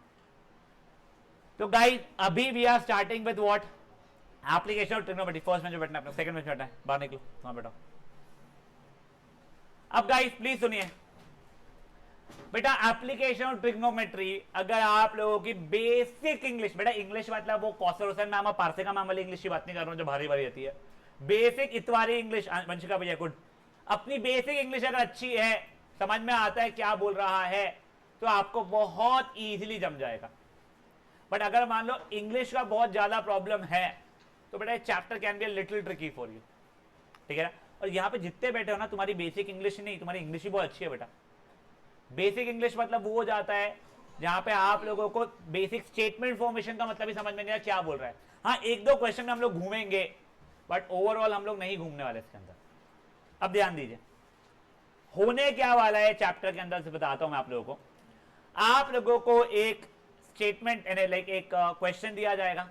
तो गाइस अभी we are starting with what, application of trigonometry, first में जो बैठना है, सेकंड में बैठना है, बाहर निकलो, वहां बैठो। अब गाइस प्लीज सुनिए बेटा, एप्लीकेशन ऑफ ट्रिग्नोमेट्री, अगर आप लोगों की बेसिक इंग्लिश, बेटा इंग्लिश मतलब वो कौसर हुसैन मैम और पारसे मैम वाली इंग्लिश की बात नहीं कर रहा हूं जो भारी भारी रहती है, बेसिक इतवारी इंग्लिश, वंशिका भैया गुड, अपनी बेसिक इंग्लिश अगर अच्छी है, समझ में आता है क्या बोल रहा है, तो आपको बहुत इजीली जम जाएगा। बट अगर मान लो इंग्लिश का बहुत ज्यादा प्रॉब्लम है, तो बेटा chapter can be a little tricky for you, ठीक है ना। और यहाँ पे जितने बैठे हो ना, तुम्हारी बेसिक इंग्लिश नहीं, तुम्हारी इंग्लिश ही बहुत अच्छी है बेटा। बेसिक इंग्लिश मतलब वो जाता है जहां पे आप लोगों को बेसिक स्टेटमेंट फॉर्मेशन का मतलब ही समझ में नहीं आया क्या बोल रहा है। हाँ, एक दो क्वेश्चन में हम लोग घूमेंगे, बट ओवरऑल हम लोग नहीं घूमने वाले इसके अंदर। अब ध्यान दीजिए, होने क्या वाला है चैप्टर के अंदर से बताता हूं मैं आप लोगों को। आप लोगों को एक स्टेटमेंट लाइक एक क्वेश्चन दिया जाएगा,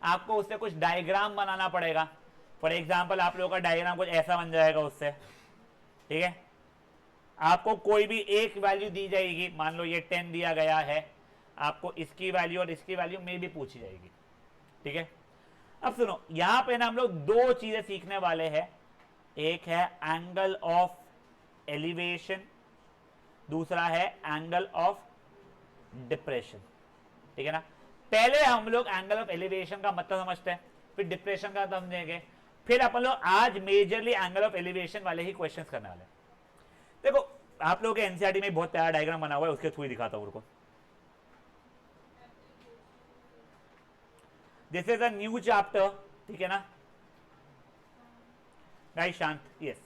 आपको उससे कुछ डायग्राम बनाना पड़ेगा। फॉर एग्जाम्पल आप लोगों का डायग्राम कुछ ऐसा बन जाएगा उससे, ठीक है। आपको कोई भी एक वैल्यू दी जाएगी, मान लो ये 10 दिया गया है, आपको इसकी वैल्यू और इसकी वैल्यू में भी पूछी जाएगी, ठीक है। अब सुनो, यहां पे ना हम लोग दो चीजें सीखने वाले हैं, एक है एंगल ऑफ एलिवेशन, दूसरा है एंगल ऑफ डिप्रेशन, ठीक है ना। पहले हम लोग एंगल ऑफ एलिवेशन का मतलब समझते हैं, फिर डिप्रेशन का समझेंगे, फिर अपन लोग आज मेजरली एंगल ऑफ एलिवेशन वाले ही क्वेश्चंस करने वाले हैं। देखो आप लोगों के एनसीईआरटी में बहुत प्यारा डायग्राम बना हुआ है, उसके थ्रू ही दिखाता हूं उनको। This is a new chapter, ठीक है ना गाइस, शांत, यस।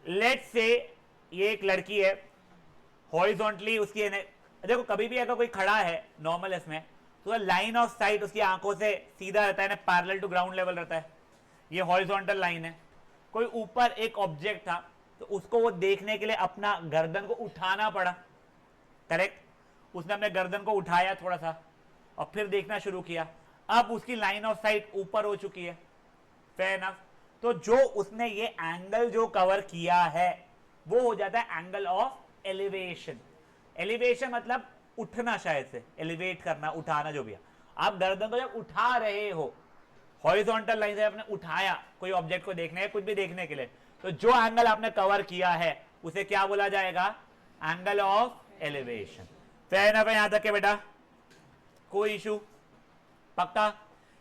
लेट्स से ये एक लड़की है, हॉरिजॉन्टली उसकी देखो कभी भी अगर कोई खड़ा है नॉर्मल इसमें, तो लाइन ऑफ साइट उसकी आंखों से सीधा रहता है ना, पैरेलल टू ग्राउंड लेवल रहता है, ये हॉरिजॉन्टल लाइन है। कोई ऊपर एक ऑब्जेक्ट था, तो उसको वो देखने के लिए अपना गर्दन को उठाना पड़ा, करेक्ट। उसने अपने गर्दन को उठाया थोड़ा सा और फिर देखना शुरू किया, अब उसकी लाइन ऑफ साइट ऊपर हो चुकी है, फेयर एनफ। तो जो उसने ये एंगल जो कवर किया है वो हो जाता है एंगल ऑफ एलिवेशन। एलिवेशन मतलब उठना, शायद से एलिवेट करना, उठाना, जो भी है। आप गर्दन को जब उठा रहे हो हॉरिजॉन्टल लाइन से आपने उठाया कोई ऑब्जेक्ट को देखने, कुछ भी देखने के लिए, तो जो एंगल आपने कवर किया है उसे क्या बोला जाएगा, angle of elevation. Fair enough है यहां तक के बेटा, कोई इशू, पक्का।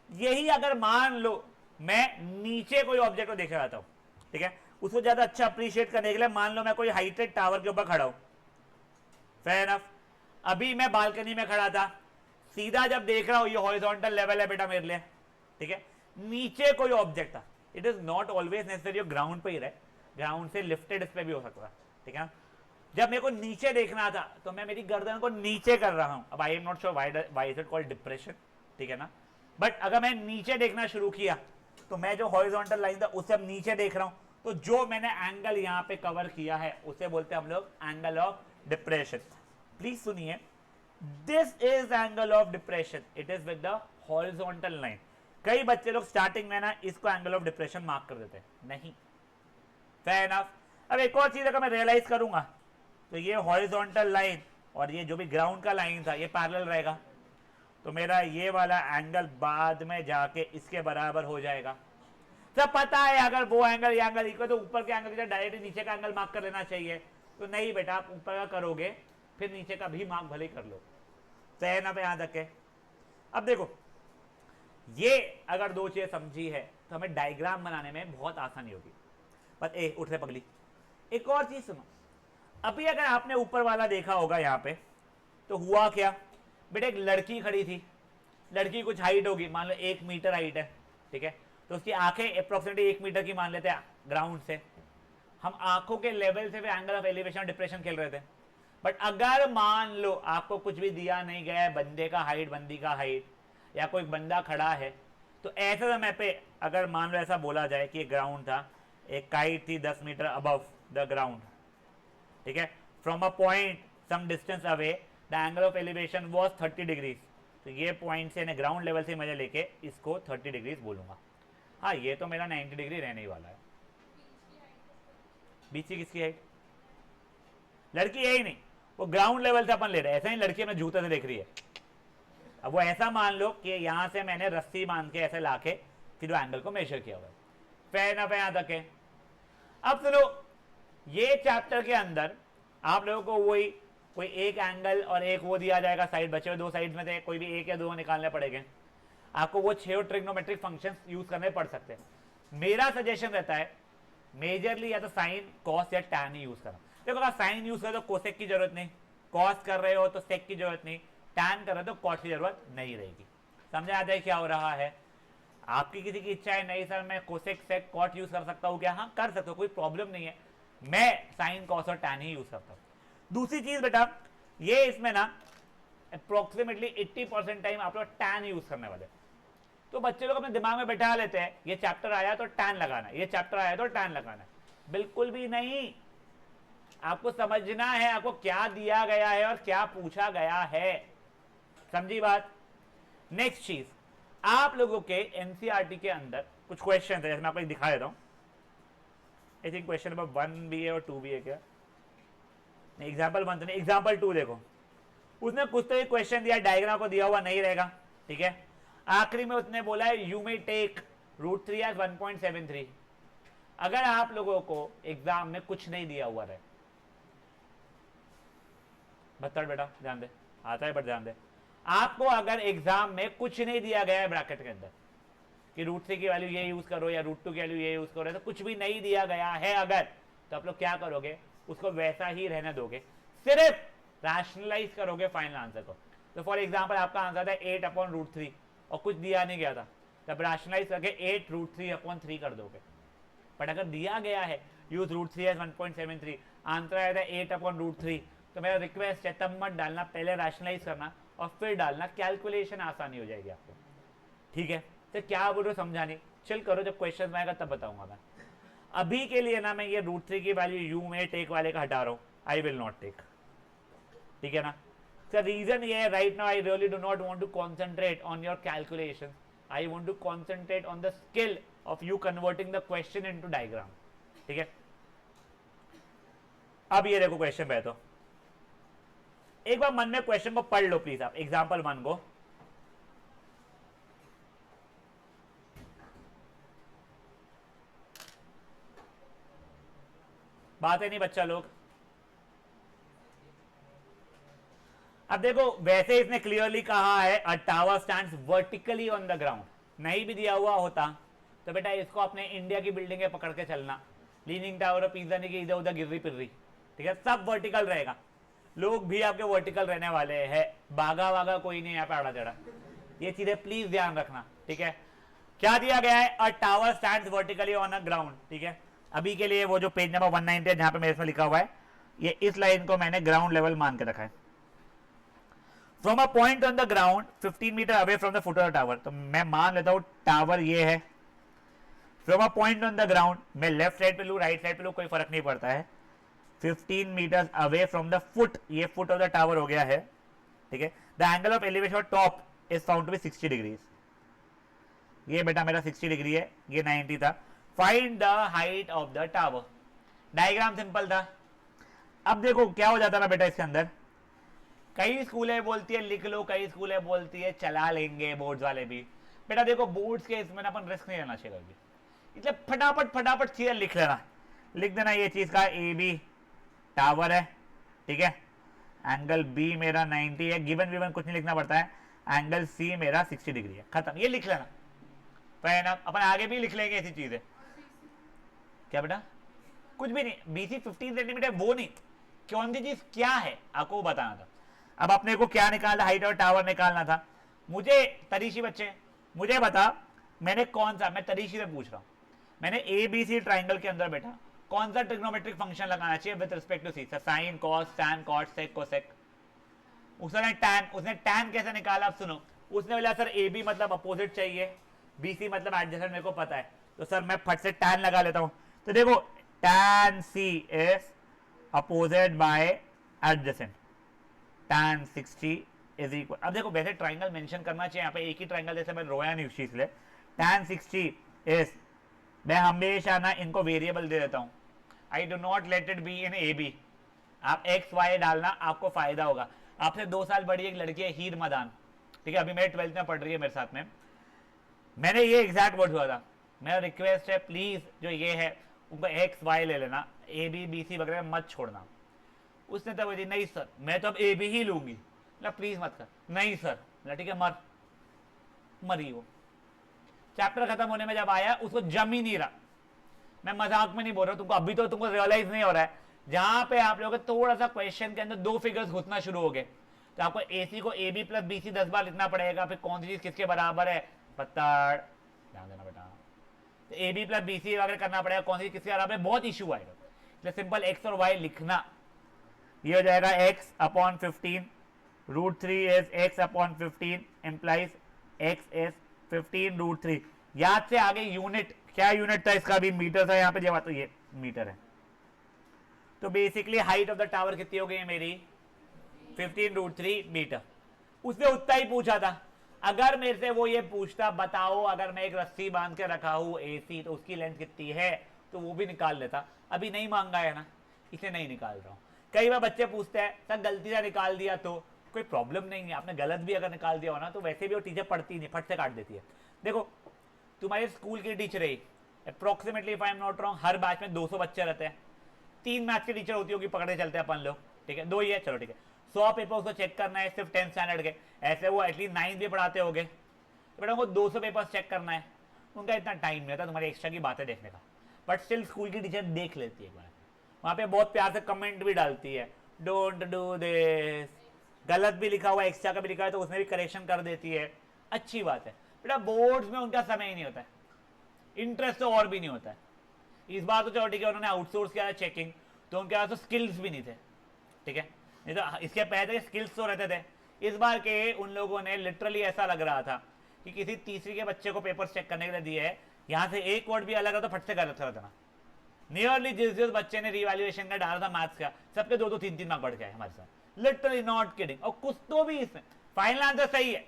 यही अगर मान लो मैं नीचे कोई ऑब्जेक्ट को देख रहा था, ठीक है, उसको ज्यादा अच्छा अप्रिशिएट करने के लिए मान लो मैं कोई हाइटेड टावर के ऊपर खड़ा हूं, फेयर एनफ। अभी मैं बालकनी में खड़ा था, सीधा जब देख रहा हूं ये हॉरिजॉन्टल लेवल है बेटा मेरे लिए, ठीक है। नीचे कोई ऑब्जेक्ट था, it is not always necessary ground पे ही रहे, ग्राउंड से लिफ्टेड इस पे भी हो सकता है, ठीक है। जब मेरे को नीचे देखना था तो मैं मेरी गर्दन को नीचे कर रहा हूं। अब आई am not sure why is it called depression, ठीक है ना। बट अगर मैं नीचे देखना शुरू किया तो मैं जो हॉरिजॉन्टल लाइन था उससे अब नीचे देख रहा हूं, तो जो मैंने एंगल यहां पे कवर किया है उसे बोलते हैं हम लोग एंगल ऑफ डिप्रेशन। प्लीज सुनिए, this is angle of depression, it is with the horizontal line. कई बच्चे लोग स्टार्टिंग में ना इसको एंगल ऑफ डिप्रेशन मार्क कर देते हैं, नहीं, फेयर एनफ। अब एक और चीज अगर मैं रियलाइज करूंगा तो ये हॉरिजॉन्टल लाइन और ये जो भी ग्राउंड का लाइन था ये पैरेलल रहेगा, तो मेरा ये वाला एंगल बाद में जाके इसके बराबर हो जाएगा। सब पता है अगर वो एंगल या एंगल इक्वल तो ऊपर के एंगल के डायरेक्ट नीचे का एंगल मार्क कर लेना चाहिए, तो नहीं बेटा आप ऊपर का करोगे फिर नीचे का भी मार्क भले कर लो। सही ना पे यहां तक के। अब देखो ये अगर दो चीजें समझी है तो हमें डायग्राम बनाने में बहुत आसानी होगी। बस उठ रहे पगली, एक और चीज सुनो, अभी अगर आपने ऊपर वाला देखा होगा यहाँ पे, तो हुआ क्या बेटा, एक लड़की खड़ी थी, लड़की कुछ हाइट होगी, मान लो 1 मीटर हाइट है, ठीक है, तो उसकी आंखें अप्रोक्सीमेटली 1 मीटर की मान लेते हैं ग्राउंड से। हम आंखों के लेवल से भी एंगल ऑफ एलिवेशन डिप्रेशन खेल रहे थे। बट अगर मान लो आपको कुछ भी दिया नहीं गया है, बंदे का हाइट, बंदी का हाइट, या कोई बंदा खड़ा है, तो ऐसे समय पे अगर मान लो ऐसा बोला जाए कि एक ग्राउंड था, एक काइट थी 10 मीटर अबव द ग्राउंड, ठीक है, from a point some distance away the angle of elevation was 30 degrees. तो ये पॉइंट से ग्राउंड लेवल से मजा लेके इसको 30 डिग्रीज बोलूंगा। हाँ ये तो मेरा 90 डिग्री रहने ही वाला है। बीच की किसकी हाइट? लड़की है ही नहीं, वो ग्राउंड लेवल से अपन ले रहे हैं। ऐसा ही लड़की हमें जूते से देख रही है। अब वो ऐसा मान लो कि यहां से मैंने रस्सी बांध के ऐसे लाके फिर एंगल को मेजर किया हुआ है। फेयर ना यहां तक है। अब सुनो, ये चैप्टर के अंदर आप लोगों को वही कोई एक एंगल और एक वो दिया जाएगा, साइड बचे हुए 2 साइड में से कोई भी एक या 2 निकालने पड़ेंगे आपको। वो 6 ट्रिग्नोमेट्रिक फंक्शंस यूज करने पड़ सकते हैं। मेरा सजेशन रहता है मेजरली या तो साइन, कॉस या टैन ही यूज करना। देखो अगर साइन यूज कर तो कोसेक की जरूरत नहीं, कॉस कर रहे हो तो सेक की जरूरत नहीं, टैन कर रहे हो तो कॉट की जरूरत नहीं रहेगी। समझ आता है क्या हो रहा है? आपकी किसी की इच्छा है नहीं सर मैं कोसेक सेक कॉट यूज कर सकता हूँ क्या? हाँ कर सकते हो, कोई प्रॉब्लम नहीं है। मैं साइन कॉस और टैन ही यूज करता हूँ। दूसरी चीज बेटा, ये इसमें ना अप्रोक्सीमेटली 80% टाइम आप लोग टैन यूज करने वाले। तो बच्चे लोग अपने दिमाग में बैठा लेते हैं ये चैप्टर आया तो टैन लगाना, ये चैप्टर आया तो टैन लगाना। बिल्कुल भी नहीं, आपको समझना है आपको क्या दिया गया है और क्या पूछा गया है। समझी बात? नेक्स्ट चीज, आप लोगों के एनसीईआरटी के अंदर कुछ क्वेश्चन है, जैसे मैं आपको दिखा देता हूं। आई थिंक क्वेश्चन नंबर 1 भी है और 2 भी है क्या? नहीं, एग्जाम्पल 1 तो नहीं, एग्जाम्पल 2 देखो। उसने कुछ तो एक क्वेश्चन दिया, डायग्राम को दिया हुआ नहीं रहेगा, ठीक है। आखिरी में उसने बोला है यू मे टेक √3 एज 1.73। अगर आप लोगों को एग्जाम में कुछ नहीं दिया हुआ रहे, बत्तर बेटा ध्यान दे, आता है बट ध्यान दे, आपको अगर एग्जाम में कुछ नहीं दिया गया है ब्रैकेट के अंदर कि √3 की वैल्यू ये यूज करो या √2 की वैल्यू ये यूज करो, तो कुछ भी नहीं दिया गया है अगर, तो आप लोग क्या करोगे? उसको वैसा ही रहने दोगे, सिर्फ रैशनलाइज करोगे फाइनल आंसर को। तो फॉर एग्जाम्पल आपका आंसर था 8/√3 और कुछ दिया नहीं गया था, तब रैशनलाइज करके 8√3/3 कर दोगे। बट अगर दिया गया है यूज √3 एज 1.73, आंसर आया था 8/√3, तो मेरा रिक्वेस्ट है तब मत डालना, पहले रैशनलाइज करना और फिर डालना, कैलकुलेशन आसानी हो जाएगी आपको। ठीक है, तो क्या बोल रहे हो समझा नहीं, चिल करो, जब क्वेश्चन आएगा तब बताऊंगा मैं। अभी के लिए ना मैं ये √3 की वैल्यू यू में टेक वाले का हटा रहा हूं, आई विल नॉट टेक, ठीक है ना। सर रीजन ये है, right now I really do not want to concentrate on your calculation, I want to concentrate on the skill of you converting the question into diagram, ठीक है। अब ये देखो क्वेश्चन पे, तो एक बार मन में क्वेश्चन को पढ़ लो प्लीज आप, एग्जाम्पल 1 को। बात है नहीं बच्चा लोग। अब देखो वैसे इसने क्लियरली कहा है अ tower stands vertically on the ground, नहीं भी दिया हुआ होता तो बेटा इसको अपने इंडिया की बिल्डिंग पकड़ के चलना, लीनिंग टावर और पिज्जा नहीं कि इधर उधर गिर्री पिर्री, ठीक है, सब वर्टिकल रहेगा। लोग भी आपके वर्टिकल रहने वाले हैं, बागा वागा कोई नहीं यहाँ पे आड़ा चढ़ा, ये चीजें प्लीज ध्यान रखना, ठीक है। क्या दिया गया है? अ tower stands vertically on a ground, ठीक है। अभी के लिए वो जो पेज नंबर 190 है जहां पे मेरे इसमें लिखा हुआ है, ये इस लाइन को मैंने ग्राउंड लेवल मान के रखा है। From a point on the ground 15 metre away from the foot of the tower, तो मैं मान लेता हूं टावर ये है। From a point on the ground, मैं लेफ्ट साइड पे लू राइट साइड पे लू कोई फर्क नहीं पड़ता है, 15 metre away from the foot, ये फुट ऑफ द टावर हो गया है, ठीक है। The angle of elevation of top is found to be 60 degrees, ये बेटा मेरा 60 डिग्री है, ये 90 था। Find the height of the tower. Diagram simple था। अब देखो क्या हो जाता ना बेटा इसके अंदर, कई स्कूलें बोलती है लिख लो, कई स्कूलें बोलती है चला लेंगे बोर्ड्स वाले भी। बेटा देखो बोर्ड्स के इसमें ना अपन रिस्क नहीं लेना चाहिए कभी, इसलिए फटाफट फटाफट सीधा लिख लेना, लिख देना ये चीज का ए बी टावर है, ठीक है, एंगल बी मेरा 90 है, गिवन विवन कुछ नहीं लिखना पड़ता है, एंगल सी मेरा 60 डिग्री है, खत्म, ये लिख लेना। अपन आगे भी लिख लेंगे ऐसी चीजें। क्या बेटा? कुछ भी नहीं, बीसी 15 सेंटीमीटर वो नहीं, कौन सी चीज क्या है आपको बताना था। अब अपने को क्या निकालना, हाइट और टावर निकालना था। मुझे तरीशी बच्चे, मुझे बता, मैंने कौन सा, मैं तरीशी से पूछ रहा हूं, मैंने ए बी सी ट्राइंगल के अंदर बेटा कौन सा ट्रिग्नोमेट्रिक फंक्शन लगाना चाहिए with respect to C, sine cos tan cot sec cosec. उसने टैन कैसे निकाला, अब सुनो, उसने बोला सर ए बी मतलब अपोजिट चाहिए, बी सी मतलब एडजेसेंट, मेरे को पता है, तो सर मैं फट से टैन लगा लेता हूं। तो देखो tan C is opposite by adjacent, tan 60 is equal, अब देखो वैसे ट्राइंगल मेंशन करना चाहिए, यहाँ पे एक ही ट्राइंगल जैसे मैं रोया नहीं उस चीज ले, टैन 60 इज, मैं हमेशा ना इनको वेरिएबल दे देता हूं, I do not let it be in A B, आप एक्स वाई डालना, आपको फायदा होगा। आपसे 2 साल बड़ी एक लड़की है हीर मदान, ठीक है, अभी मेरे 12th में पढ़ रही है मेरे साथ में, मैंने ये एग्जैक्ट वर्ड हुआ था, मेरा रिक्वेस्ट है प्लीज जो ये है उनको एक्स वाई ले लेना, ए बी बी सी वगैरह मत छोड़ना। उसने तो बोली नहीं सर मैं तो अब ए बी ही लूंगी, ना प्लीज मत कर, नहीं सर, ठीक है मरी वो। चैप्टर खत्म होने में जब आया उसको जम ही नहीं रहा, मैं मजाक में नहीं बोल रहा हूं तुमको, अभी तो तुमको रियलाइज नहीं हो रहा है, जहां पे आप लोगों को थोड़ा सा क्वेश्चन के अंदर 2 फिगर्स घुसना शुरू हो गए, तो आपको एसी को A B plus B C 10 बार लिखना पड़ेगा, फिर कौन सी चीज किसके बराबर है पत्ता ध्यान देना बेटा, तो A B plus B C वगैरह करना पड़ेगा, कौन सी किसके बराबर है, बहुत इशू आएगा। इसलिए सिंपल एक्स और वाई लिखना, ये हो जाएगा x upon 15 √3 is x upon 15 implies x is 15 √3। याद से आगे यूनिट, क्या यूनिट था इसका भी, मीटर था, यहाँ पे जब तो ये मीटर है, तो basically height of the tower कितनी हो गई है मेरी 15 √3 मीटर। उसने उतना ही पूछा था, अगर मेरे से वो ये पूछता बताओ अगर मैं एक रस्सी बांध के रखा हूं एसी तो उसकी लेंथ कितनी है, तो वो भी निकाल लेता, अभी नहीं मांगा है ना, इसे नहीं निकाल रहा हूं। कई बार बच्चे पूछते हैं सर गलती से निकाल दिया तो, कोई प्रॉब्लम नहीं है, आपने गलत भी अगर निकाल दिया हो ना तो वैसे भी वो टीचर पढ़ती नहीं, फट से काट देती है। देखो तुम्हारे स्कूल की टीचर है approximately if I am not wrong her batch में 200 बच्चे रहते हैं, 3 मैथ्स की टीचर होती होगी, पकड़े चलते हैं अपन लोग, ठीक है 2 ही है, चलो ठीक है, 100 पेपर उसको चेक करना है सिर्फ 10th स्टैंडर्ड के, ऐसे वो एटलीस्ट 9th भी पढ़ाते होंगे, तो बेटा उनको 200 पेपर्स चेक करना है, उनका इतना टाइम नहीं होता तुम्हारी एक्स्ट्रा की बातें देखने का, बट स्टिल स्कूल की टीचर देख लेती है, वहां पे बहुत प्यार से कमेंट भी डालती है, डोंट डू दिस, गलत भी लिखा हुआ एक्स्ट्रा का भी लिखा है तो उसमें भी करेक्शन कर देती है, अच्छी बात है। बेटा बोर्ड्स में उनका समय ही नहीं होता है, इंटरेस्ट तो और भी नहीं होता है। इस बार तो चलो ठीक है उन्होंने आउटसोर्स किया चेकिंग, तो उनके पास तो स्किल्स भी नहीं थे, ठीक है, नहीं तो इसके पहले स्किल्स तो रहते थे, इस बार के उन लोगों ने लिटरली ऐसा लग रहा था कि किसी तीसरी के बच्चे को पेपर चेक करने के लिए दिए है, यहाँ से एक वर्ड भी अलग है तो फट से गलत कर देना। नियरली जिस बच्चे ने रिवैल्यूएशन का डाला था मैथ्स का, सबके 2-2 3-3 मार्क बढ़ गए हमारे साथ, लिटरली नॉट किडिंग। और कुछ तो भी इसमें फाइनल आंसर सही है,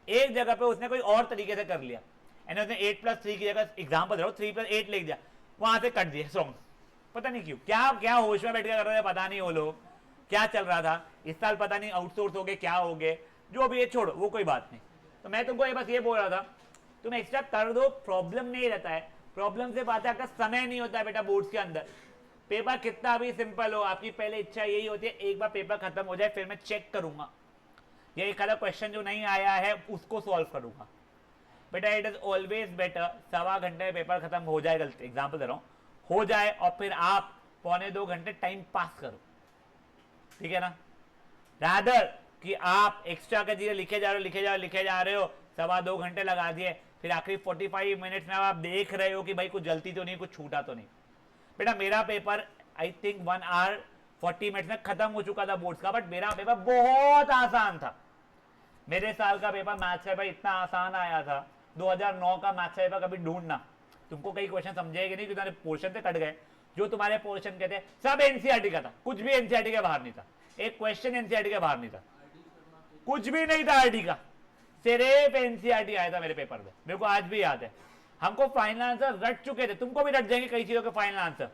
एक जगह पे उसने कोई और तरीके से कर लिया, यानी उसने 8+3 की जगह एग्जाम्पल दे रहा हूं 3+8 लिख दिया, वहां से कट दिया सॉन्ग, पता नहीं क्यों, क्या होश में बैठ के कर रहे थे पता नहीं, वो लोग क्या चल रहा था इस साल पता नहीं, आउटसोर्स हो गए क्या हो गए, जो भी ये छोड़ो वो कोई बात नहीं। तो मैं तुमको बस ये बोल रहा था तुम एक्स्ट्रा कर दो, प्रॉब्लम नहीं रहता है, प्रॉब्लम से बात है आपका समय नहीं होता है बेटा बोर्ड्स के अंदर, पेपर कितना भी सिंपल हो आपकी पहले इच्छा यही होती है एक बार पेपर खत्म हो जाए फिर मैं चेक करूंगा, ये एक अलग क्वेश्चन जो नहीं आया है उसको सॉल्व करूंगा। बेटा इट इज ऑलवेज बेटर 1.25 घंटे में पेपर खत्म हो जाए, गलती एग्जाम्पल दे रहा हूं, हो जाए और फिर आप 1.25-2 घंटे टाइम पास करो, ठीक है ना, रादर कि आप एक्स्ट्रा का चीजें लिखे जा रहे हो 1.25-2 घंटे लगा दिए, फिर आखिरी 45 मिनट्स में आप देख रहे हो कि भाई कुछ जल्दी तो नहीं, कुछ छूटा तो नहीं। बेटा मेरा paper I think 1 hour 40 minutes में खत्म हो चुका था बोर्ड्स का, बट मेरा पेपर बहुत आसान था, मेरे साल का पेपर मैथ्स का पेपर इतना आसान आया था, 2009 का मैथ्स का पेपर कभी ढूंढना, तुमको कई क्वेश्चन समझेगा नहीं, तुम्हारे पोर्शन से कट गए, जो तुम्हारे पोर्शन के थे सब एनसीईआरटी का था, कुछ भी एनसीईआरटी के बाहर नहीं था, एक क्वेश्चन एनसीईआरटी के बाहर नहीं था, कुछ भी नहीं था आरटी का, सिर्फ एनसीईआरटी आया था मेरे पेपर में, मेरे को आज भी याद है। हमको फाइनल आंसर रट चुके थे, तुमको भी रट जाएंगे कई चीजों के फाइनल आंसर,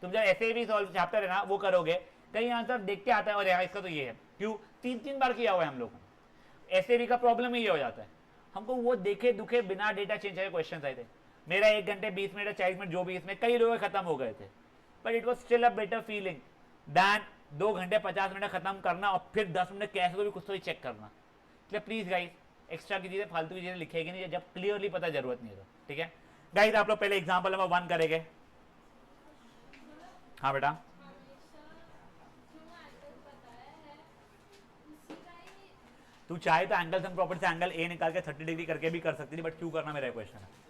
तुम जब ऐसे भी सॉल्व चैप्टर है ना वो करोगे, कई आंसर देख के आता है और यहाँ इसका तो ये है, क्यों 3-3 बार किया हुआ है हम लोग, ऐसे भी का प्रॉब्लम ही हो जाता है, हमको वो देखे दुखे बिना डेटा चेंज के क्वेश्चन आए थे, मेरा 1 घंटे 20 मिनट 40 मिनट जो भी इसमें कई लोग खत्म हो गए थे, but it was still a better feeling than 2 घंटे 50 मिनट खत्म करना और फिर 10 मिनट कैसे तो भी कुछ तो ही चेक करना। इसलिए प्लीज गाइस एक्स्ट्रा की चीजें फालतू की चीजें लिखेगी नहीं जब क्लियरली पता जरूरत नहीं है। ठीक है गाइस, आप लोग पहले एग्जाम्पल नंबर 1 करेंगे। हाँ बेटा, तू चाहे तो एंगल सम प्रॉपर्टी से एंगल ए निकाल के 30 डिग्री करके भी कर सकती थी, बट क्यों करना मेरा क्वेश्चन है।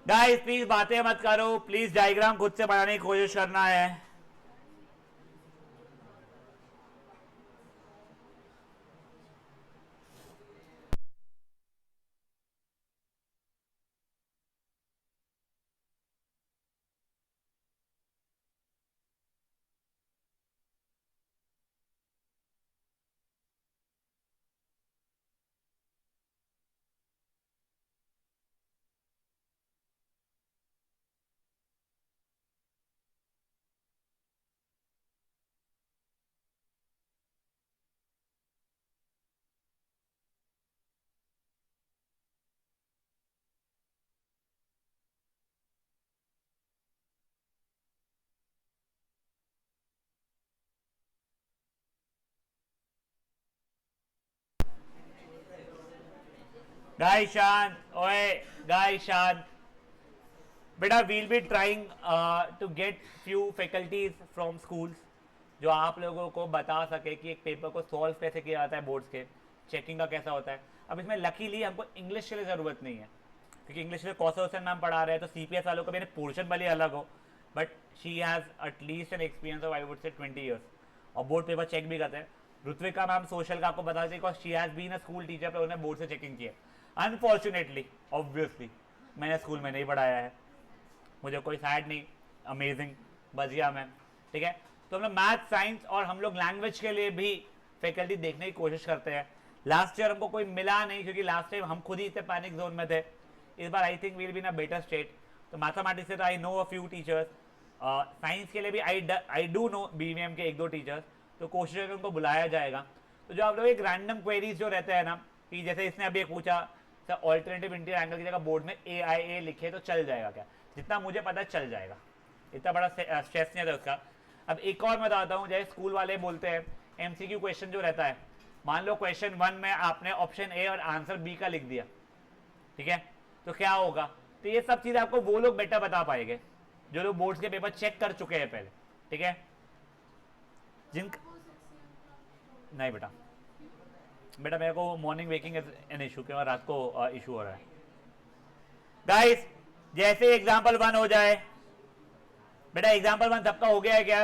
गाइस प्लीज बातें मत करो, प्लीज डायग्राम खुद से बनाने की कोशिश करना है। गाइस शांत, ओए गाइस शांत। बेटा we'll be trying to get few faculties from schools जो आप लोगों को बता सके कि एक पेपर को सॉल्व कैसे किया जाता है, बोर्ड्स के चेकिंग का कैसा होता है। अब इसमें लकीली हमको इंग्लिश के लिए ज़रूरत नहीं है, क्योंकि इंग्लिश में कौशल हुसैन मैम पढ़ा रहे हैं, तो सीपीएस वालों का मेरे पोर्शन भले अलग हो, but she has at least an experience of I would say 20 years, और बोर्ड पेपर चेक भी करते हैं। ऋत्विका मैम सोशल का आपको बता दें, because she has been a school teacher, पर उन्हें बोर्ड से चेकिंग की है। अनफॉर्चुनेटली ऑब्वियसली मैंने स्कूल में नहीं पढ़ाया है, मुझे कोई साइड नहीं, अमेजिंग बजिया में। ठीक है, तो हम लोग मैथ साइंस और हम लोग लैंग्वेज के लिए भी फैकल्टी देखने की कोशिश करते हैं। लास्ट ईयर हमको कोई मिला नहीं, क्योंकि लास्ट टाइम हम खुद ही इतने पैनिक जोन में थे। इस बार I think we'll be in a better state. तो मैथमेटिक्स से तो I know a few teachers, science के लिए भी आई डू नो बीवीएम के 1-2 टीचर्स, तो कोशिश करके उनको बुलाया जाएगा। तो जो आप लोग एक रैंडम क्वेरीज जो रहते हैं ना, कि जैसे इसने अभी एक पूछा सर ऑल्टरनेटिव इंटीरियर एंगल की जगह बोर्ड में AIA लिखे तो चल जाएगा क्या, जितना मुझे पता है चल जाएगा, इतना बड़ा स्ट्रेस नहीं आता उसका। अब एक और मैं बताता हूँ, जैसे स्कूल वाले बोलते हैं MCQ क्वेश्चन जो रहता है, मान लो क्वेश्चन 1 में आपने ऑप्शन A और आंसर B का लिख दिया, ठीक है, तो क्या होगा। तो ये सब चीज़ आपको वो लोग बेटर बता पाएंगे जो लोग बोर्ड्स के पेपर चेक कर चुके हैं पहले। ठीक है, जिन नहीं बेटा, बेटा मेरे को मॉर्निंग वेकिंग एन इशू के, रात को इशू हो रहा है। गाइस जैसे एग्जाम्पल 1 हो जाए, बेटा एग्जाम्पल 1 सबका हो गया है क्या?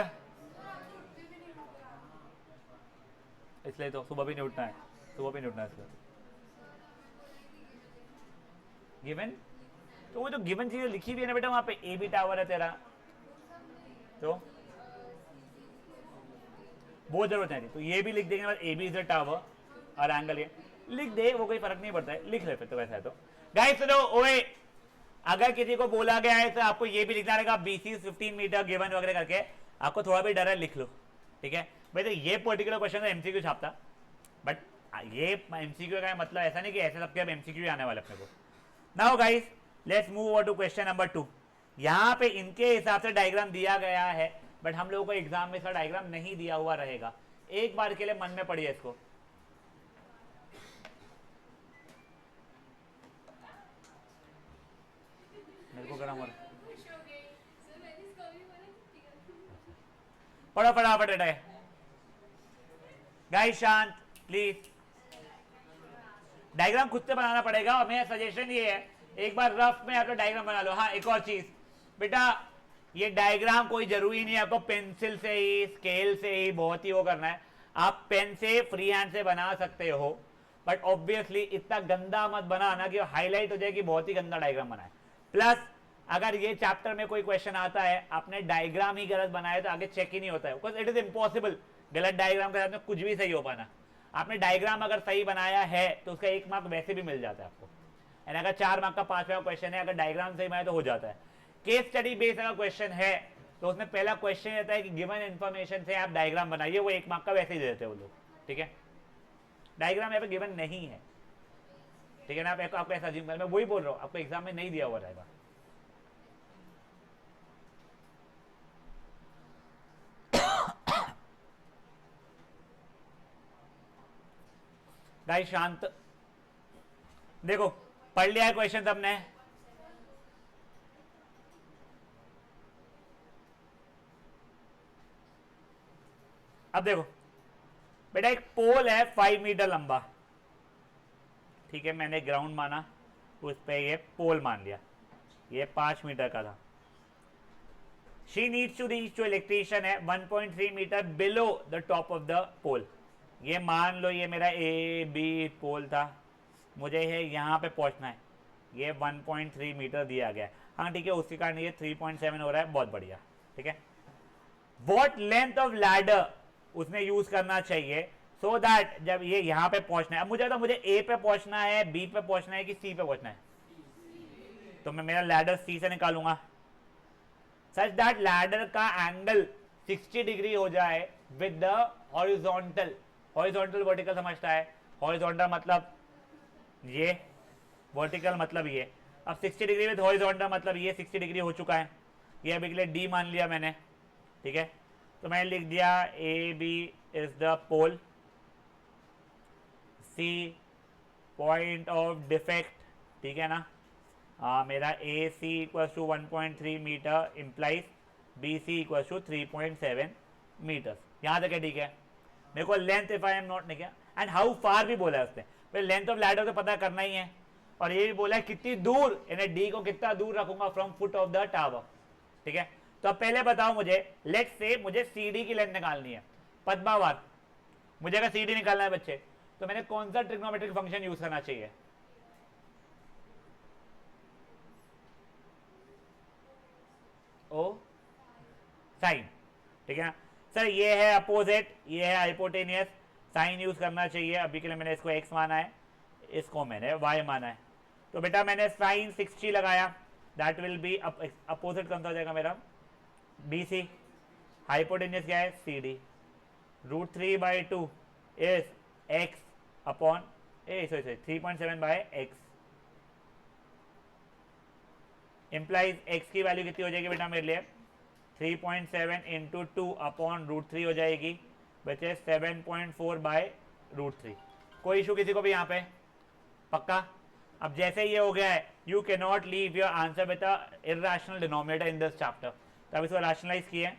इसलिए तो सुबह भी नहीं उठना है, सुबह भी नहीं उठना है इसलिए। गिवन, तो वो तो गिवन चीजें लिखी हुई है ना बेटा, वहां पे ए बी टावर है तेरा, तो वो जरूरत नहीं थी। तो ये भी लिख देंगे, A B is the tower और एंगल ये लिख दे, वो कोई फर्क नहीं पड़ता है, लिख ले फिर तो वैसा है। तो गाइस सुनो, ओए अगर किसी को बोला गया है तो आपको ये भी लिखना रहेगा BC 15 मीटर गिवन वगैरह करके, आपको थोड़ा भी डर है लिख लो। ठीक है भाई, तो ये पर्टिकुलर क्वेश्चन MCQ छापता, बट ये MCQ का मतलब ऐसा नहीं कि ऐसे सबके अब MCQ आने वाले अपने को। Now guys let's move on to question number 2। यहाँ पे इनके हिसाब से डायग्राम दिया गया है, बट हम लोगों को एग्जाम में इसका डायग्राम नहीं दिया हुआ रहेगा। एक बार के लिए मन में पढ़िए इसको। मेरे को गरम हो रहा है, पढ़ो फटाफट है गाइस, शांत प्लीज। डायग्राम खुद से बनाना पड़ेगा और मेरा सजेशन ये है एक बार रफ में आप तो डायग्राम बना लो। हाँ एक और चीज बेटा, ये डायग्राम कोई जरूरी नहीं है आपको पेंसिल से ही स्केल से ही बहुत ही वो करना है, आप पेन से फ्री हैंड से बना सकते हो, बट ऑब्वियसली इतना गंदा मत बनाना कि हाईलाइट हो जाए कि बहुत ही गंदा डायग्राम बनाए। प्लस अगर ये चैप्टर में कोई क्वेश्चन आता है आपने डायग्राम ही गलत बनाया तो आगे चेक ही नहीं होता है, बिकॉज इट इज इम्पॉसिबल गलत डायग्राम के साथ में कुछ भी सही हो पाना। आपने डायग्राम अगर सही बनाया है तो उसका 1 मार्क वैसे भी मिल जाता है आपको, एंड अगर 4 मार्क का 5वां क्वेश्चन है अगर डायग्राम सही बनाए तो हो जाता है। केस स्टडी बेस्ड अगर क्वेश्चन है तो उसमें पहला क्वेश्चन रहता है कि गिवन इन्फॉर्मेशन से आप डायग्राम बनाइए, वो 1 मार्क का वैसे ही देते हैं वो लोग, ठीक है। डायग्राम यहाँ पे गिवन नहीं है, ठीक है ना, आपको ऐसा अज्यूम करना, मैं वही बोल रहा हूँ, आपको एग्जाम में नहीं दिया हुआ रहेगा। गाइस शांत, देखो पढ़ लिया है क्वेश्चन सबने, अब देखो बेटा एक पोल है 5 मीटर लंबा, ठीक है, मैंने ग्राउंड माना, उस पे ये पोल मान लिया, ये 5 मीटर का था। शी नीड्स टू रीच, जो इलेक्ट्रिशियन है 1.3 metre below the top of the pole. ये मान लो ये मेरा ए बी पोल था, मुझे है यहाँ पे पहुँचना है, ये 1.3 मीटर दिया गया है, हाँ ठीक है, उसके कारण ये 3.7 हो रहा है, बहुत बढ़िया, ठीक है। वॉट लेंथ ऑफ लैडर उसने यूज करना चाहिए सो दैट जब ये यहाँ पे पहुंचना है, अब मुझे तो मुझे ए पे पहुंचना है, बी पे पहुंचना है कि सी पे पहुंचना है, तो मैं मेरा लैडर सी से निकालूंगा सच दैट लैडर का एंगल 60 डिग्री हो जाए with the horizontal. Horizontal vertical समझता है, हॉरिजॉन्टल मतलब ये, वर्टिकल मतलब ये। अब 60 डिग्री विद हॉरिजॉन्टल मतलब ये 60 डिग्री हो चुका है, ये अभी के लिए डी मान लिया मैंने, ठीक है। तो मैंने लिख दिया A B is the pole, C point of defect, ठीक है ना, मेरा A C equals to 1.3 metre implies B C equals to 3.7 metres, यहाँ तक है, ठीक है। मेरे को length if I am not, नहीं क्या, एंड हाउ फार भी बोला है उसने, फिर लेंथ ऑफ लैडर तो पता करना ही है, और ये भी बोला है कितनी दूर, यानी डी को कितना दूर रखूंगा from foot of the tower, ठीक है। तो अब पहले बताओ मुझे, लेट्स से मुझे सीडी की लेंथ निकालनी है पद्मावार, मुझे अगर सीडी निकालना है बच्चे, तो मैंने कौन सा ट्रिग्नोमेट्रिक फंक्शन यूज करना चाहिए? ओ साइन, ठीक है ना सर, ये है अपोजिट, ये है हाइपोटेनियस, साइन यूज करना चाहिए, अभी के लिए मैंने इसको x माना है, इसको मैंने y माना है, तो बेटा मैंने साइन 60 लगाया, दैट विल बी अपोजिट कौन सा हो जाएगा मेरा, BC, हाइपोटेनियस क्या है CD, √3/2 is x upon 3.7 by x, implies x की वैल्यू कितनी हो जाएगी बेटा मेरे लिए 3.7 इंटू 2 अपॉन √3 हो जाएगी, बचे 7.4 बाय √3। कोई इशू किसी को भी यहाँ पे? पक्का? अब जैसे ये हो गया है, you can not leave your answer with irrational denominator in this chapter, तो अब इसको रैशनलाइज किए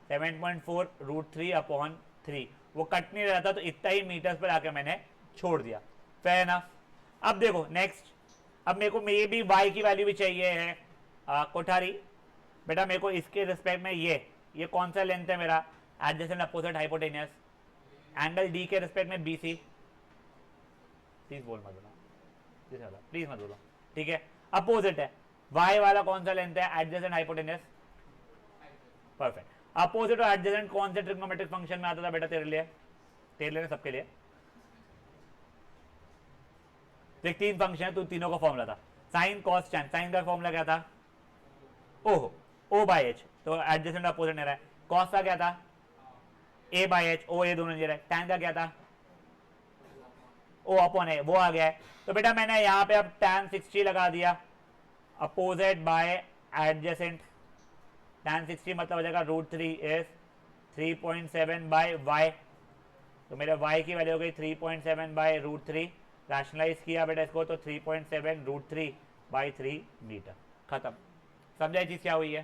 7.4 √3 अपॉन 3, वो कट नहीं रहा था तो इतना ही मीटर्स पर आकर मैंने छोड़ दिया, फेयर एनफ। अब देखो नेक्स्ट, अब मेरे को मे बी y की वैल्यू भी चाहिए है कोठारी, बेटा मेरे को इसके रिस्पेक्ट में ये कौन सा लेंथ है मेरा, adjacent opposite hypotenuse, angle D के रिस्पेक्ट में BC, प्लीज बोल मत बोलो, प्लीज मत बोलो, ठीक है, अपोजिट है, y वाला कौन सा लेंथ है, एडजेसेंट हाइपोटेनियस, परफेक्ट। अपोजिट और एडजेसेंट कौन से ट्रिग्नोमेट्रिक फंक्शन में आता था बेटा तेरे लिए सबके लिए? देख 3 फंक्शन है, तो तीनों का फॉर्मूला था साइन कॉस टैन, साइन का फॉर्मूला क्या था ओह O/H, तो एडजेसेंट अपोजिट नहीं रहा है, कॉस का क्या था A/H, O A दोनों नहीं रहा है, टैन का क्या था O अपॉन A, वो आ गया है। तो बेटा मैंने यहाँ पे अब tan 60 लगा दिया, अपोजिट बाय एडजेसेंट, tan 60 मतलब हो जाएगा √3 इज 3.7 बाय वाई, तो मेरे y की वैल्यू हो गई 3.7 बाय √3। रैशनलाइज किया बेटा इसको तो 3.7 √3 बाई 3 मीटर। खत्म। समझा चीज क्या हुई है?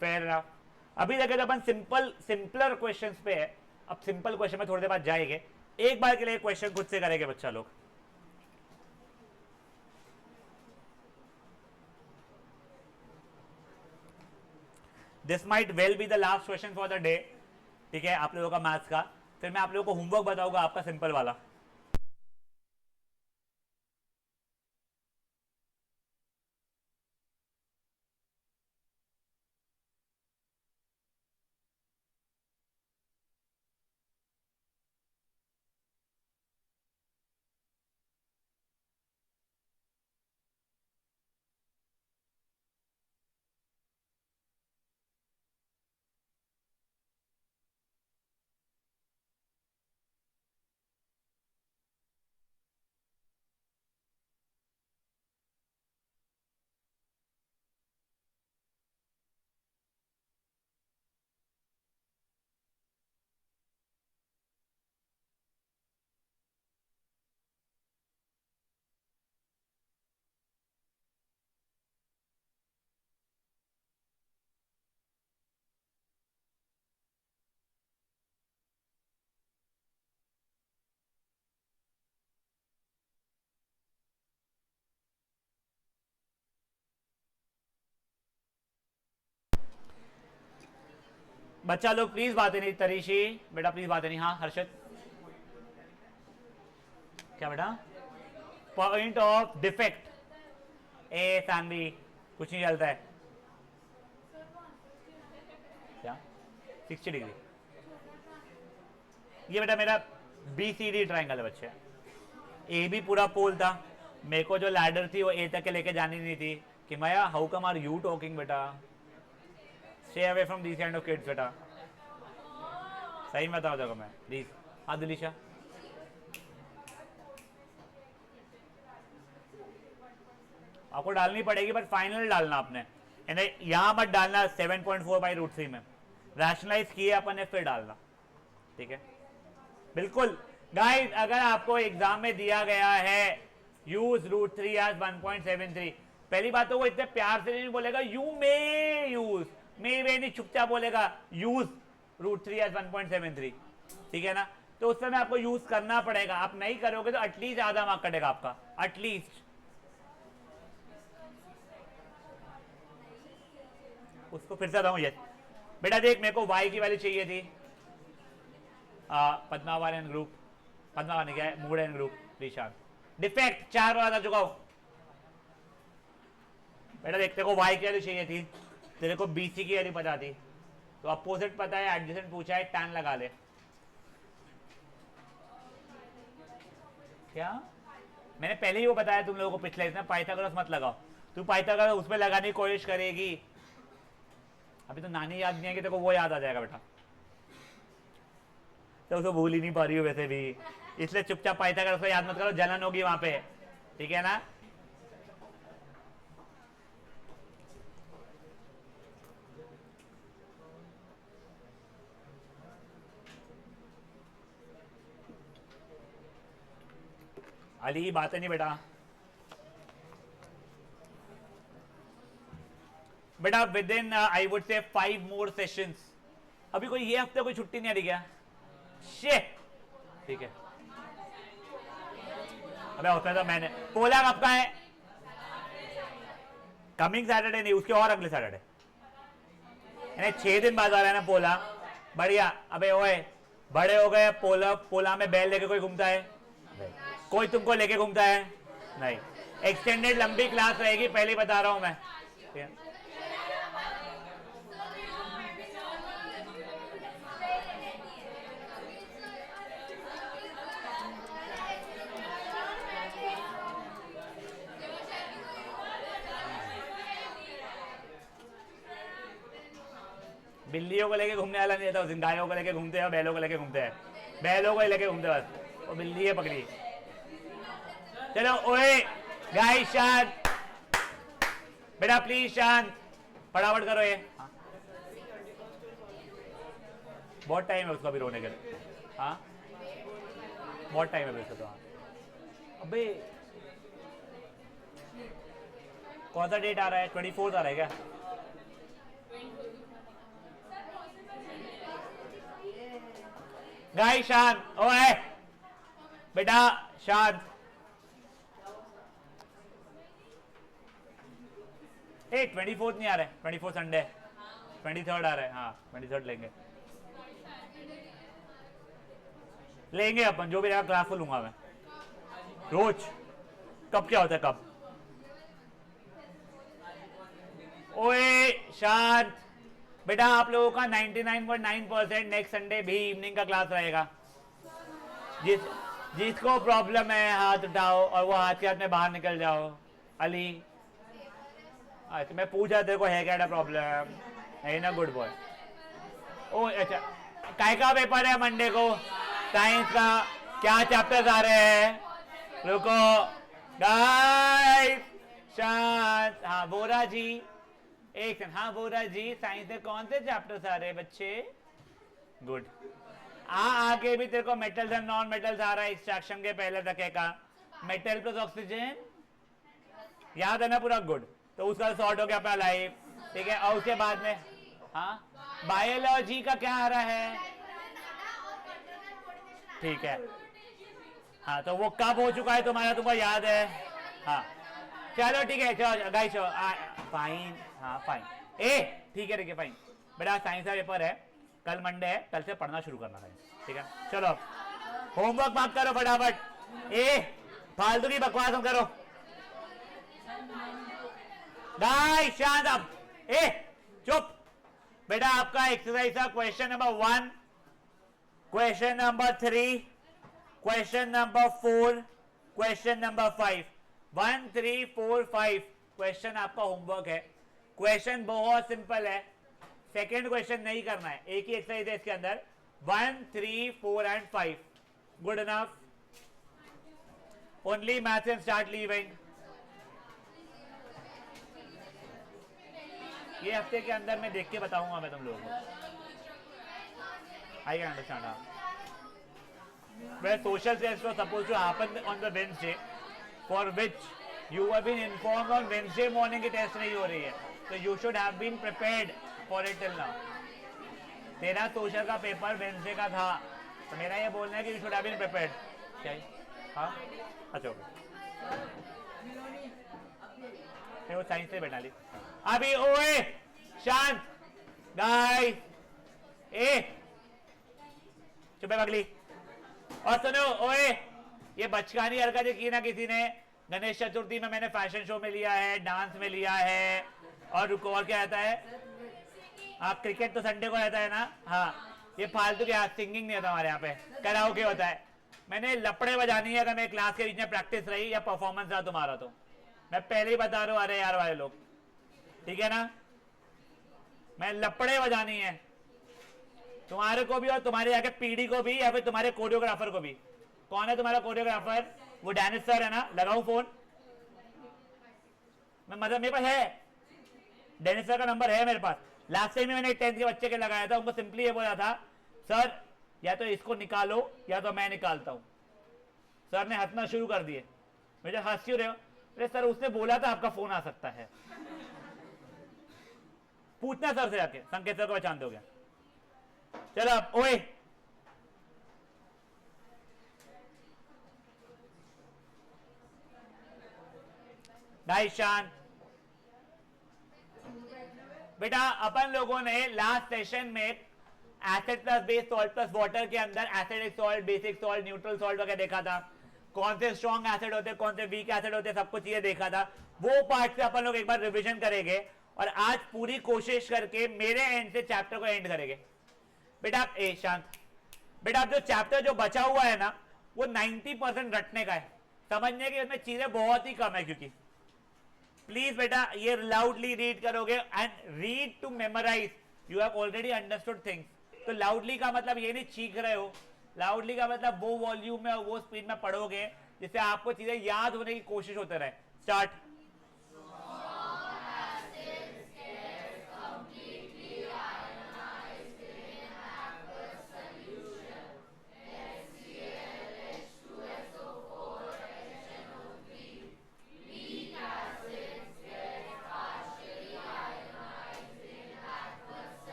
फेयर ना? अभी तक तो अपन सिंपलर क्वेश्चंस पे है। अब सिंपल क्वेश्चन में थोड़ी देर बाद जाएंगे। एक बार के लिए क्वेश्चन खुद से करेंगे बच्चा लोग। This might well be the last question for the day. ठीक है, आप लोगों का मैथ्स का। फिर मैं आप लोगों को होमवर्क बताऊंगा आपका सिंपल वाला। बच्चा लोग प्लीज बातें नहीं। तरीशी बेटा प्लीज बातें नहीं। हाँ हर्षद, क्या बेटा? पॉइंट ऑफ डिफेक्ट ए सानवी कुछ नहीं चलता है क्या? 60 डिग्री। ये बेटा मेरा BCD ट्राइंगल है बच्चे। ए भी पूरा पोल था, मेरे को जो लैडर थी वो ए तक के लेके जानी नहीं थी। कि Maya how come are you talking बेटा? Stay away from this kind of kids बेटा। सही में बताओ देखो मैं प्लीज। हाँ दिलीशा, आपको डालनी पड़ेगी बट फाइनल डालना आपने। यहां मत डालना 7.4 बाई √3 में। रैशनलाइज किए अपन ने फिर डालना। ठीक है बिल्कुल गाइस। अगर आपको एग्जाम में दिया गया है यूज √3 एज 1.73, पहली बात तो वो इतने प्यार से नहीं बोलेगा यू मे यूज, मे वे नहीं, चुपचाप बोलेगा यूज √3 एज 1.73। ठीक है ना? तो उस समय आपको यूज करना पड़ेगा। आप नहीं करोगे तो एटलीस्ट आधा मार्क कटेगा आपका, एटलीस्ट। उसको फिर से बताऊं ये बेटा देख, मेरे को y की वैल्यू चाहिए थी पद्मावान एंड ग्रुप, पद्मावान क्या है, मूड एंड ग्रुप, निशान डिफेक्ट 4 बार आ चुका हूं बेटा। देख तेरे को y की वैल्यू चाहिए थी, तेरे को BC की वैल्यू पता थी, तो अपोजिट पता है, एडजेसेंट पूछा है, टैन लगा ले। क्या मैंने पहले ही वो बताया तुम लोगों को पिछले इसमें, पाइथागोरस मत लगाओ। तू पाइथागोरस उसमें लगाने की कोशिश करेगी, अभी तो नानी याद नहीं है कि तेरे को वो याद आ जाएगा बेटा। तो उसको भूल ही नहीं पा रही हो वैसे भी, इसलिए चुपचाप पाइथागोरस को याद मत करो, जलन होगी वहां पे। ठीक है ना? अली बात नहीं बेटा। बेटा with in I would say 5 more sessions. अभी कोई ये हफ्ते कोई छुट्टी नहीं आ रही क्या? शिट। ठीक है अबे होता तो मैंने पोला कब का है? कमिंग सैटरडे नहीं, उसके और अगले सैटरडे, यानी 6 दिन बाद आ रहा है ना पोला। बढ़िया। अबे ओए बड़े हो गए, पोला पोला में बैल लेके कोई घूमता है? कोई तुमको लेके घूमता है? नहीं। एक्सटेंडेड लंबी क्लास रहेगी, पहले बता रहा हूं मैं। बिल्लियों को लेके घूमने वाला नहीं था, उस दिन गायों को लेके घूमते हैं, बैलों को लेके घूमते हैं, बैलों को लेके घूमते बस। वो बिल्ली है पकड़ी। चलो ओए गाय शांत बेटा, प्लीज शांत, फटाफट करो ये। बहुत टाइम है उसका भी रोने के लिए। हाँ बहुत टाइम है उसका तो। हाँ अबे कौन सा डेट आ रहा है? 24 आ रहा है क्या? गाइस शांत, ओए बेटा शांत। ए 24 नहीं आ रहा है, 24 संडे, 23 आ रहा है। हाँ 23 लेंगे, लेंगे अपन, जो भी रहेगा क्लास को लूंगा मैं रोज। कब क्या होता है कब? ओए शांत बेटा, आप लोगों का 99.9% नेक्स्ट संडे भी इवनिंग का क्लास रहेगा। जिसको प्रॉब्लम है हाथ उठाओ और वो हाथ के हाथ में बाहर निकल जाओ। अली अच्छा मैं पूछा तेरे को है क्या प्रॉब्लम? है ना गुड बॉय। ओ अच्छा काय का पेपर है मंडे को? साइंस का। क्या चैप्टर्स आ रहे हैं? रुको गाइस शांत। हाँ बोरा जी एक सेकंड। हाँ बोरा जी साइंस में कौन से चैप्टर्स आ रहे हैं बच्चे? गुड। आगे भी तेरे को मेटल्स एंड नॉन मेटल्स आ रहा है एक्सट्रैक्शन के पहले तक का। मेटल प्लस ऑक्सीजन याद है ना पूरा? गुड। तो उसका सॉर्ट हो गया अपना लाइफ, ठीक है। और उसके बाद में हाँ बायोलॉजी का क्या आ रहा है? ठीक है। हाँ तो वो कब हो चुका है तुम्हारा, तुमको याद है? हाँ चलो ठीक है, चलो गाइस फाइन। हाँ फाइन ए ठीक है, ठीक है फाइन। बेटा साइंस का पेपर है कल, मंडे है, कल से पढ़ना शुरू करना है, ठीक है। चलो होमवर्क माफ करो फटाफट। ए फालतू की बकवास हम करो। गाइस शांत अब। ए चुप बेटा। आपका एक्सरसाइज था question number 1, question number 3, question number 4, question number 5। 1 3 4 5 question आपका होमवर्क है। क्वेश्चन बहुत सिंपल है, सेकेंड क्वेश्चन नहीं करना है, एक ही एक्सरसाइज है इसके अंदर। 1 3 4 and 5 good enough. Only maths and start leaving. ये हफ्ते के अंदर मैं देख के बताऊंगा मैं तुम लोगों को। I can understand. Where social tests were supposed to happen on the Wednesday, for which you have been informed on Wednesday morning की टेस्ट नहीं हो रही है, तो you should have been prepared for it till now. तेरा social का paper Wednesday का था, तो मेरा ये बोलना है कि you should have been prepared. क्या है? हाँ अच्छा वो साइंस से बैठा ली अभी। ओए शांत गाइस, ए चुप है पगली। और सुनो ओए, ये बचकानी हरकतें की ना किसी ने। गणेश चतुर्थी में मैंने फैशन शो में लिया है, डांस में लिया है, और रुको और क्या रहता है? हाँ क्रिकेट तो संडे को रहता है ना। हाँ ये फालतू के हाथ सिंगिंग नहीं होता हमारे यहाँ पे, कराओके होता है। मैंने लपड़े बजानी है अगर मेरे क्लास के बीच में प्रैक्टिस रही या परफॉर्मेंस रहा तुम्हारा, तो मैं पहले ही बता रहा हूँ। अरे यार वाले लोग, ठीक है ना, मैं लपड़े बजानी है तुम्हारे को भी और तुम्हारे आगे पीढ़ी को भी, या फिर तुम्हारे कोरियोग्राफर को भी। कौन है तुम्हारा कोरियोग्राफर? वो डैनिश सर है ना। लगाऊं फोन मैं, मतलब मेरे पास है डैनिश सर का नंबर है मेरे पास। लास्ट टाइम में मैंने 10th के बच्चे के लगाया था, उनको सिंपली ये बोला था सर या तो इसको निकालो या तो मैं निकालता हूं। सर ने हंसना शुरू कर दिए। मुझे हंस क्यों रहे हो? अरे सर उसने बोला था आपका फोन आ सकता है। पूछना सर से जाके, संकेत सर को पहचान दोगे। चलो अब ओए गाइस शांत। बेटा अपन लोगों ने लास्ट सेशन में acid plus base salt plus water के अंदर acidic salt, basic salt, neutral salt वगैरह देखा था। कौन से स्ट्रॉन्ग एसिड होते हैं, कौन से वीक एसिड होते हैं, सब कुछ ये देखा था। वो पार्ट से अपन लोग एक बार रिवीजन करेंगे और आज पूरी कोशिश करके मेरे एंड से चैप्टर को एंड करेंगे। बेटा ए शांत। बेटा जो चैप्टर जो बचा हुआ है ना, वो 90% रटने का है, समझने की उसमें चीजें बहुत ही कम है। क्योंकि प्लीज बेटा ये लाउडली रीड करोगे and read to memorise. You have already understood things. तो लाउडली का मतलब ये नहीं चीख रहे हो, लाउडली का मतलब वो वॉल्यूम में और वो स्पीड में पढ़ोगे जिससे आपको चीजें याद होने की कोशिश होते रहे। स्टार्ट।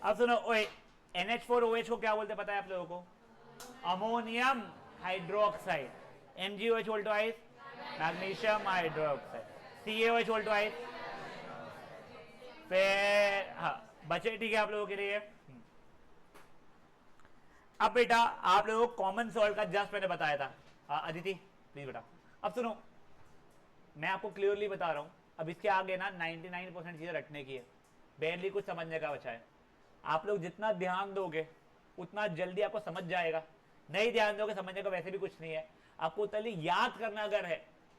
अब सुनो, ओए NH4OH को क्या बोलते पता है आप लोगों को? Ammonium hydroxide. MgOH बोल ट्वाइस मैग्नीशियम हाइड्रोक्साइड। CaOH बोल ट्वाइस। फिर हाँ बचे, ठीक है आप लोगों के लिए। अब बेटा आप लोगों को कॉमन सॉल्ट का जस्ट मैंने बताया था। अदिति प्लीज बेटा, अब सुनो मैं आपको क्लियरली बता रहा हूं, अब इसके आगे ना 99% चीजें रटने की है, बेरली कुछ समझने का बचा है। आप लोग जितना ध्यान दोगे उतना जल्दी आपको समझ जाएगा, नहीं ध्यान दोगे समझने का वैसे भी कुछ नहीं है। आपको उतना याद करना अगर है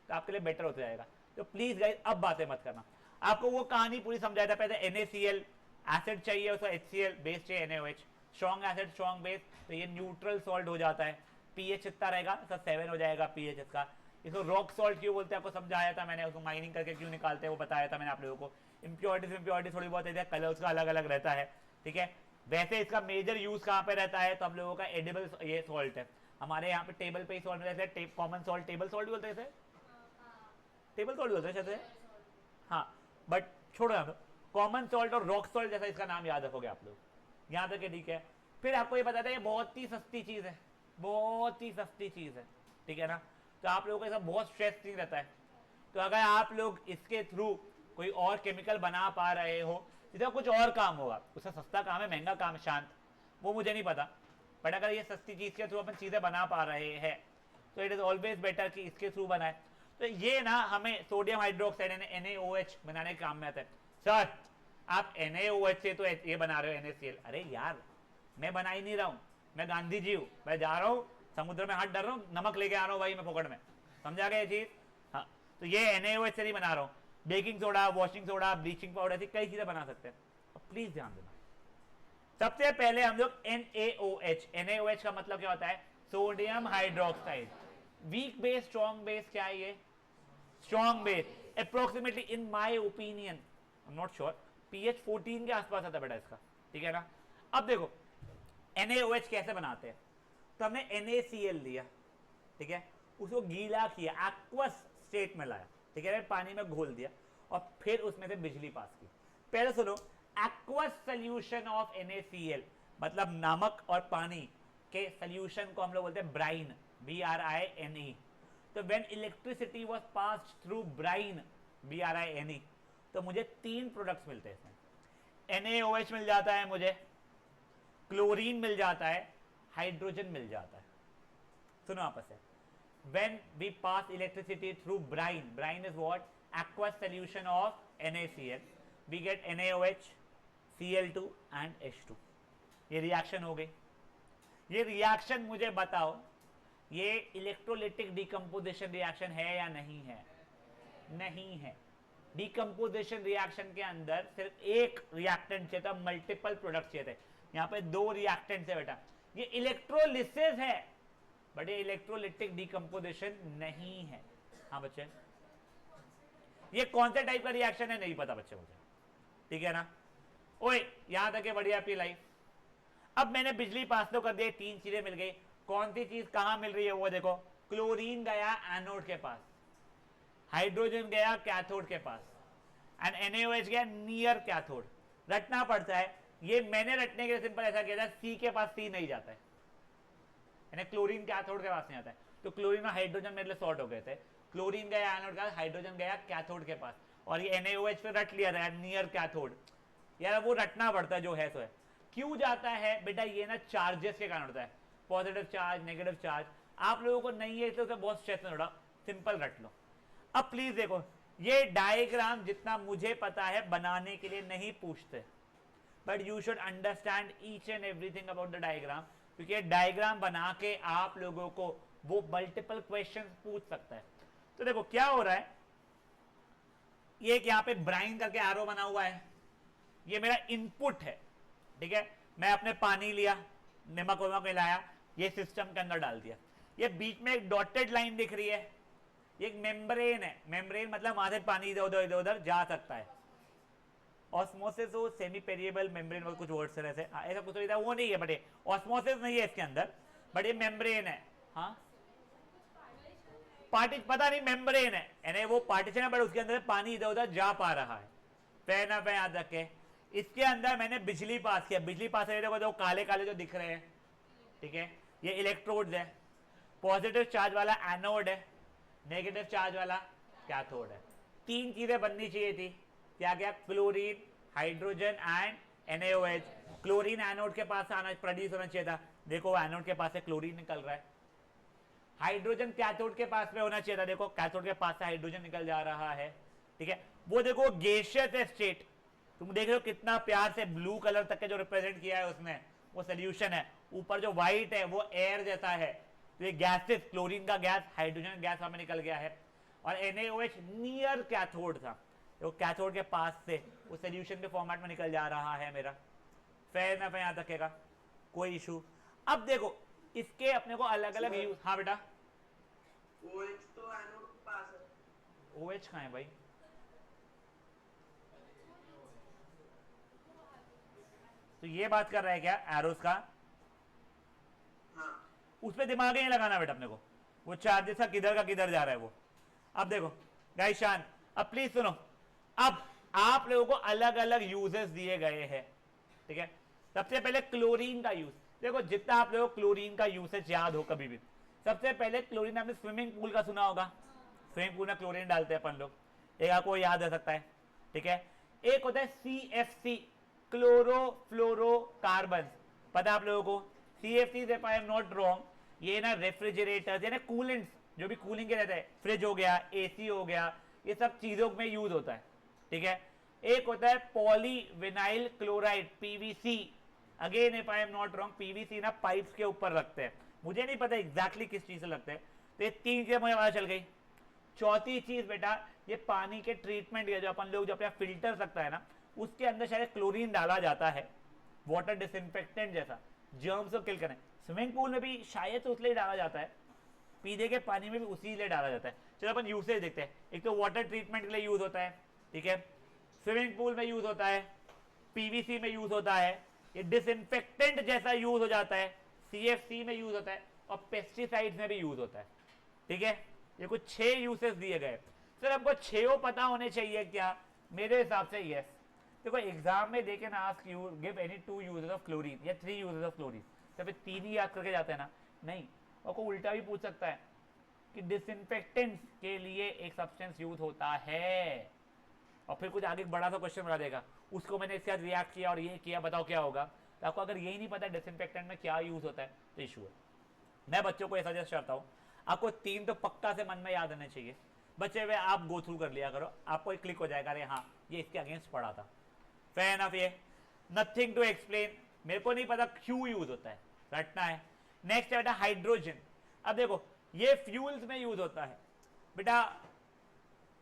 तो आपके लिए बेटर होता जाएगा। तो प्लीज गाइस अब बातें मत करना। आपको वो कहानी पूरी समझाया था, पहले NaCl एसिड चाहिए, उसका HCl बेस चाहिए NaOH, strong acid strong base, तो ये न्यूट्रल सॉल्ट हो जाता है। पीएच कितना रहेगा? 7 हो जाएगा पीएच इसका। इसको रॉक सॉल्ट क्यों बोलते हैं आपको समझाया था मैंने, उसको माइनिंग करके क्यों निकालते हैं वो बताया था मैंने आप लोगों को। इम्प्योरिटीज थोड़ी बहुत है, कलर उसका अलग अलग रहता है, ठीक है। वैसे इसका मेजर यूज कहाँ पे रहता है? तो हम लोगों का एडिबल ये सॉल्ट है, हमारे यहाँ पे टेबल पे ही सॉल्ट मिलता है। कॉमन सॉल्ट टेबल सॉल्ट बोलते हैं, टेबल सॉल्ट बोलते हैं शायद, हाँ बट छोड़ो यहाँ, कॉमन सॉल्ट और रॉक सॉल्ट जैसा इसका नाम याद रखोगे आप लोग, यहाँ तक है, ठीक है। फिर आपको ये बताते हैं बहुत ही सस्ती चीज है, बहुत ही सस्ती चीज है, ठीक है ना। तो आप लोगों को ऐसा बहुत स्ट्रेस नहीं रहता है। तो अगर आप लोग इसके थ्रू कोई और केमिकल बना पा रहे हो, जिसका कुछ और काम होगा, उसका सस्ता काम है महंगा काम है शांत, वो मुझे नहीं पता, बट अगर ये सस्ती चीज के थ्रू अपन चीजें बना पा रहे हैं तो इट इज ऑलवेज बेटर कि इसके थ्रू बनाए। तो ये ना हमें सोडियम हाइड्रोक्साइड NaOH बनाने के काम में आता है। सर आप NaOH से तो ये बना रहे हो NaCl, अरे यार मैं बना ही नहीं रहा हूं, मैं गांधी जी हूं, मैं जा रहा हूं समुद्र में हाथ डाल रहा हूं, नमक लेके आ रहा हूं भाई मैं पकड़ में, समझा गया ये चीज। हाँ तो ये NaOH से नहीं बना रहा हूं, baking soda, washing soda, bleaching powder, ऐसी कई चीजें बना सकते हैं। अब प्लीज ध्यान देना, सबसे पहले हम लोग NaOH का मतलब क्या होता है? Sodium hydroxide. Weak base strong base क्या है? ये strong base approximately in my opinion, I am not sure, pH 14 के आसपास आता बेटा इसका, ठीक है ना। अब देखो NaOH कैसे बनाते हैं, तो हमने NaCl लिया, ठीक है, उसको गीला किया, एक्वस स्टेट में लाया, ठीक है, पानी में घोल दिया और फिर उसमें से बिजली पास की। पहले सुनो, एक्वस सोल्यूशन ऑफ NaCl मतलब नमक और पानी के सोल्यूशन को हम लोग बोलते हैं ब्राइन, BRINE। तो when electricity was passed through brine, BRINE, तो मुझे 3 प्रोडक्ट्स मिलते हैं इसमें। NaOH मिल जाता है मुझे, क्लोरीन मिल जाता है, हाइड्रोजन मिल जाता है। सुनो आपस से, when we pass electricity through brine is what? Aqueous solution of NaCl, we get NaOH, Cl2 and H2। ये रिएक्शन हो गई। ये रिएक्शन मुझे बताओ, ये इलेक्ट्रोलिटिक डिकम्पोजिशन रिएक्शन है या नहीं है? नहीं है। डिकम्पोजिशन रिएक्शन के अंदर सिर्फ एक रिएक्टेंट चाहिए था, मल्टीपल प्रोडक्ट चाहिए थे, यहाँ पे 2 रिएक्टेंट्स है बेटा। ये इलेक्ट्रोलिसिस है बट ये इलेक्ट्रोलिटिक डिकम्पोजिशन नहीं है। हाँ बच्चे, ये कौन से टाइप का रिएक्शन है नहीं पता बच्चे मुझे, ठीक है ना। ओए यहां तक है बढ़िया आपकी लाइफ। अब मैंने बिजली पास तो कर दी, 3 चीजें मिल गई। कौन सी चीज कहां मिल रही है वो देखो, क्लोरीन गया एनोड के पास, हाइड्रोजन गया कैथोड के पास, एंड NaOH गया नियर कैथोड। रटना पड़ता है, ये मैंने रटने के लिए सिंपल ऐसा किया था, सी के पास सी नहीं जाता है, क्लोरीन कैथोड के पास नहीं आता है, तो क्लोरीन और हाइड्रोजन मेरे लिए शॉर्ट हो गए थे। क्लोरीन गया एनोड का, हाइड्रोजन गया कैथोड के पास, और ये NaOH पे रट लिया था नियर कैथोड। यार वो रटना पड़ता है, जो है सो है। क्यों जाता है बेटा? ये ना चार्जेस के कारण होता है, पॉजिटिव चार्ज नेगेटिव चार्ज। आप लोगों को नहीं है तो बहुत स्ट्रेस में, थोड़ा सिंपल रट लो। अब प्लीज देखो, ये डायग्राम जितना मुझे पता है बनाने के लिए नहीं पूछते, but you should understand each and everything about the diagram, क्योंकि डायग्राम बना के आप लोगों को वो मल्टीपल क्वेश्चंस पूछ सकता है। तो देखो क्या हो रहा है, ये एक यहाँ पे ब्राइन करके एरो बना हुआ है, ये मेरा इनपुट है, ठीक है। मैं अपने पानी लिया, नमक वमक मिलाया, ये सिस्टम के अंदर डाल दिया। ये बीच में एक डॉटेड लाइन दिख रही है, ये एक मेम्ब्रेन है। मेम्ब्रेन मतलब वहां से पानी इधर उधर इधर उधर जा सकता है। ऑस्मोसिस हो, सेमी पेरिएबल मेम्ब्रेन, कुछ वर्ड से ऐसे ऐसा कुछ तो वो नहीं है, बट ऑस्मोसिस नहीं है इसके अंदर, बट ये मेम्ब्रेन है। हाँ पता नहीं, मेम्ब्रेन है, यानी वो पार्टीशन है, बट उसके अंदर पानी इधर उधर जा पा रहा है। पैर ना पैर याद रखे, इसके अंदर मैंने बिजली पास किया, बिजली पास करने को जो काले काले जो दिख रहे हैं, ठीक है, ये इलेक्ट्रोड्स है। पॉजिटिव चार्ज वाला एनोड है, नेगेटिव चार्ज वाला कैथोड है। तीन चीजें बननी चाहिए थी, क्या क्या, chlorine, hydrogen and NaOH। Chlorine anode के पास आना, प्रोड्यूस होना चाहिए था, देखो वो एनोड के पास से क्लोरीन निकल रहा है। हाइड्रोजन कैथोड के पास में होना चाहिए था, देखो कैथोड के पास से हाइड्रोजन निकल जा रहा है, ठीक है। वो देखो गैसियस है स्टेट, तुम देख रहे हो कितना प्यार से ब्लू कलर तक के जो रिप्रेजेंट किया है उसने, वो सोल्यूशन है। ऊपर जो व्हाइट है वो एयर जैसा है, तो ये गैसेस, क्लोरीन का गैस, हाइड्रोजन गैस हमें निकल गया है। और NaOH नियर कैथोड था, तो कैथोड के पास से वो सोल्यूशन के फॉर्मेट में निकल जा रहा है मेरा। फेयर ना, यहां तक कोई इशू। अब देखो इसके अपने को अलग अलग यूज। हाँ बेटा, OH तो एनोड के पास है। OH कहाँ है भाई? तो ये बात कर रहा है क्या एरोस का? हाँ। उस पर दिमाग ही नहीं लगाना बेटा अपने को, वो चार्जेस का किधर जा रहा है वो। अब देखो गाइस शान, अब प्लीज सुनो, अब आप लोगों को अलग अलग यूजेस दिए गए हैं, ठीक है। सबसे पहले क्लोरीन का यूज देखो, जितना आप लोगों को क्लोरीन का यूसेज याद हो कभी भी, सबसे पहले क्लोरीन आपने स्विमिंग पूल का सुना होगा, स्विमिंग पूल में क्लोरीन डालते हैं अपन लोग, एक आपको याद आ सकता है, ठीक है। एक होता है CFC, क्लोरोफ्लोरोकार्बन, पता आप लोगों को? CFC if I am not wrong, ये ना रेफ्रिजरेटर्स या ना कूलेंट्स, जो भी कूलिंग के रहते हैं, फ्रिज हो गया, AC हो गया, ये सब चीजों में यूज होता है, ठीक है। एक होता है polyvinyl chloride, PVC, again if I am not wrong, PVC ना पाइप्स के ऊपर लगते हैं, मुझे नहीं पता एग्जैक्टली किस चीज से लगते हैं। तो ये तीन चीजें मुझे पता चल गई। चौथी चीज बेटा, ये पानी के ट्रीटमेंट जो अपन लोग जो अपना फिल्टर सकता है ना, उसके अंदर शायद क्लोरीन डाला जाता है, वाटर डिसइंफेक्टेंट जैसा, जर्म्स को किल करने। स्विमिंग पूल में भी शायद तो उसलिए डाला जाता है, पीने के पानी में भी उसी लिए डाला जाता है। चलो अपन यूसेज देखते हैं। एक तो वाटर ट्रीटमेंट के लिए यूज होता है, ठीक है, स्विमिंग पूल में यूज होता है, PVC में यूज होता है, ये डिसइंफेक्टेंट जैसा यूज हो जाता है, CFC में यूज होता है, और पेस्टिसाइड्स में भी यूज होता है, ठीक है। ये कुछ 6 यूसेस दिए गए। सर हमको 6 पता होने चाहिए क्या? मेरे हिसाब से यस। देखो एग्जाम में they can ask you give any 2 uses of chlorine या 3 यूजेस ऑफ क्लोरीन, सिर्फ 3 ही याद करके जाते हैं ना? नहीं, और को उल्टा भी पूछ सकता है कि डिसइंफेक्टेंट्स के लिए एक सब्सटेंस यूज होता है, और फिर कुछ आगे बड़ा सा क्वेश्चन बना देगा, उसको मैंने इसके साथ रिएक्ट किया और ये किया, बताओ क्या होगा। तो आपको अगर यही नहीं पता डिसइंफेक्टेंट में क्या यूज होता है तो इशू है। मैं बच्चों को ऐसा सजेस्ट करता हूँ, आपको 3 तो पक्का से मन में याद आने चाहिए। बच्चे वे आप गो थ्रू कर लिया करो, आपको एक क्लिक हो जाएगा, अरे हाँ ये इसके अगेंस्ट पढ़ा था। फेयर एनफ, ये नथिंग टू एक्सप्लेन, मेरे को नहीं पता क्यों यूज होता है, रटना है। नेक्स्ट है बेटा हाइड्रोजन। अब देखो ये फ्यूल्स में यूज होता है बेटा,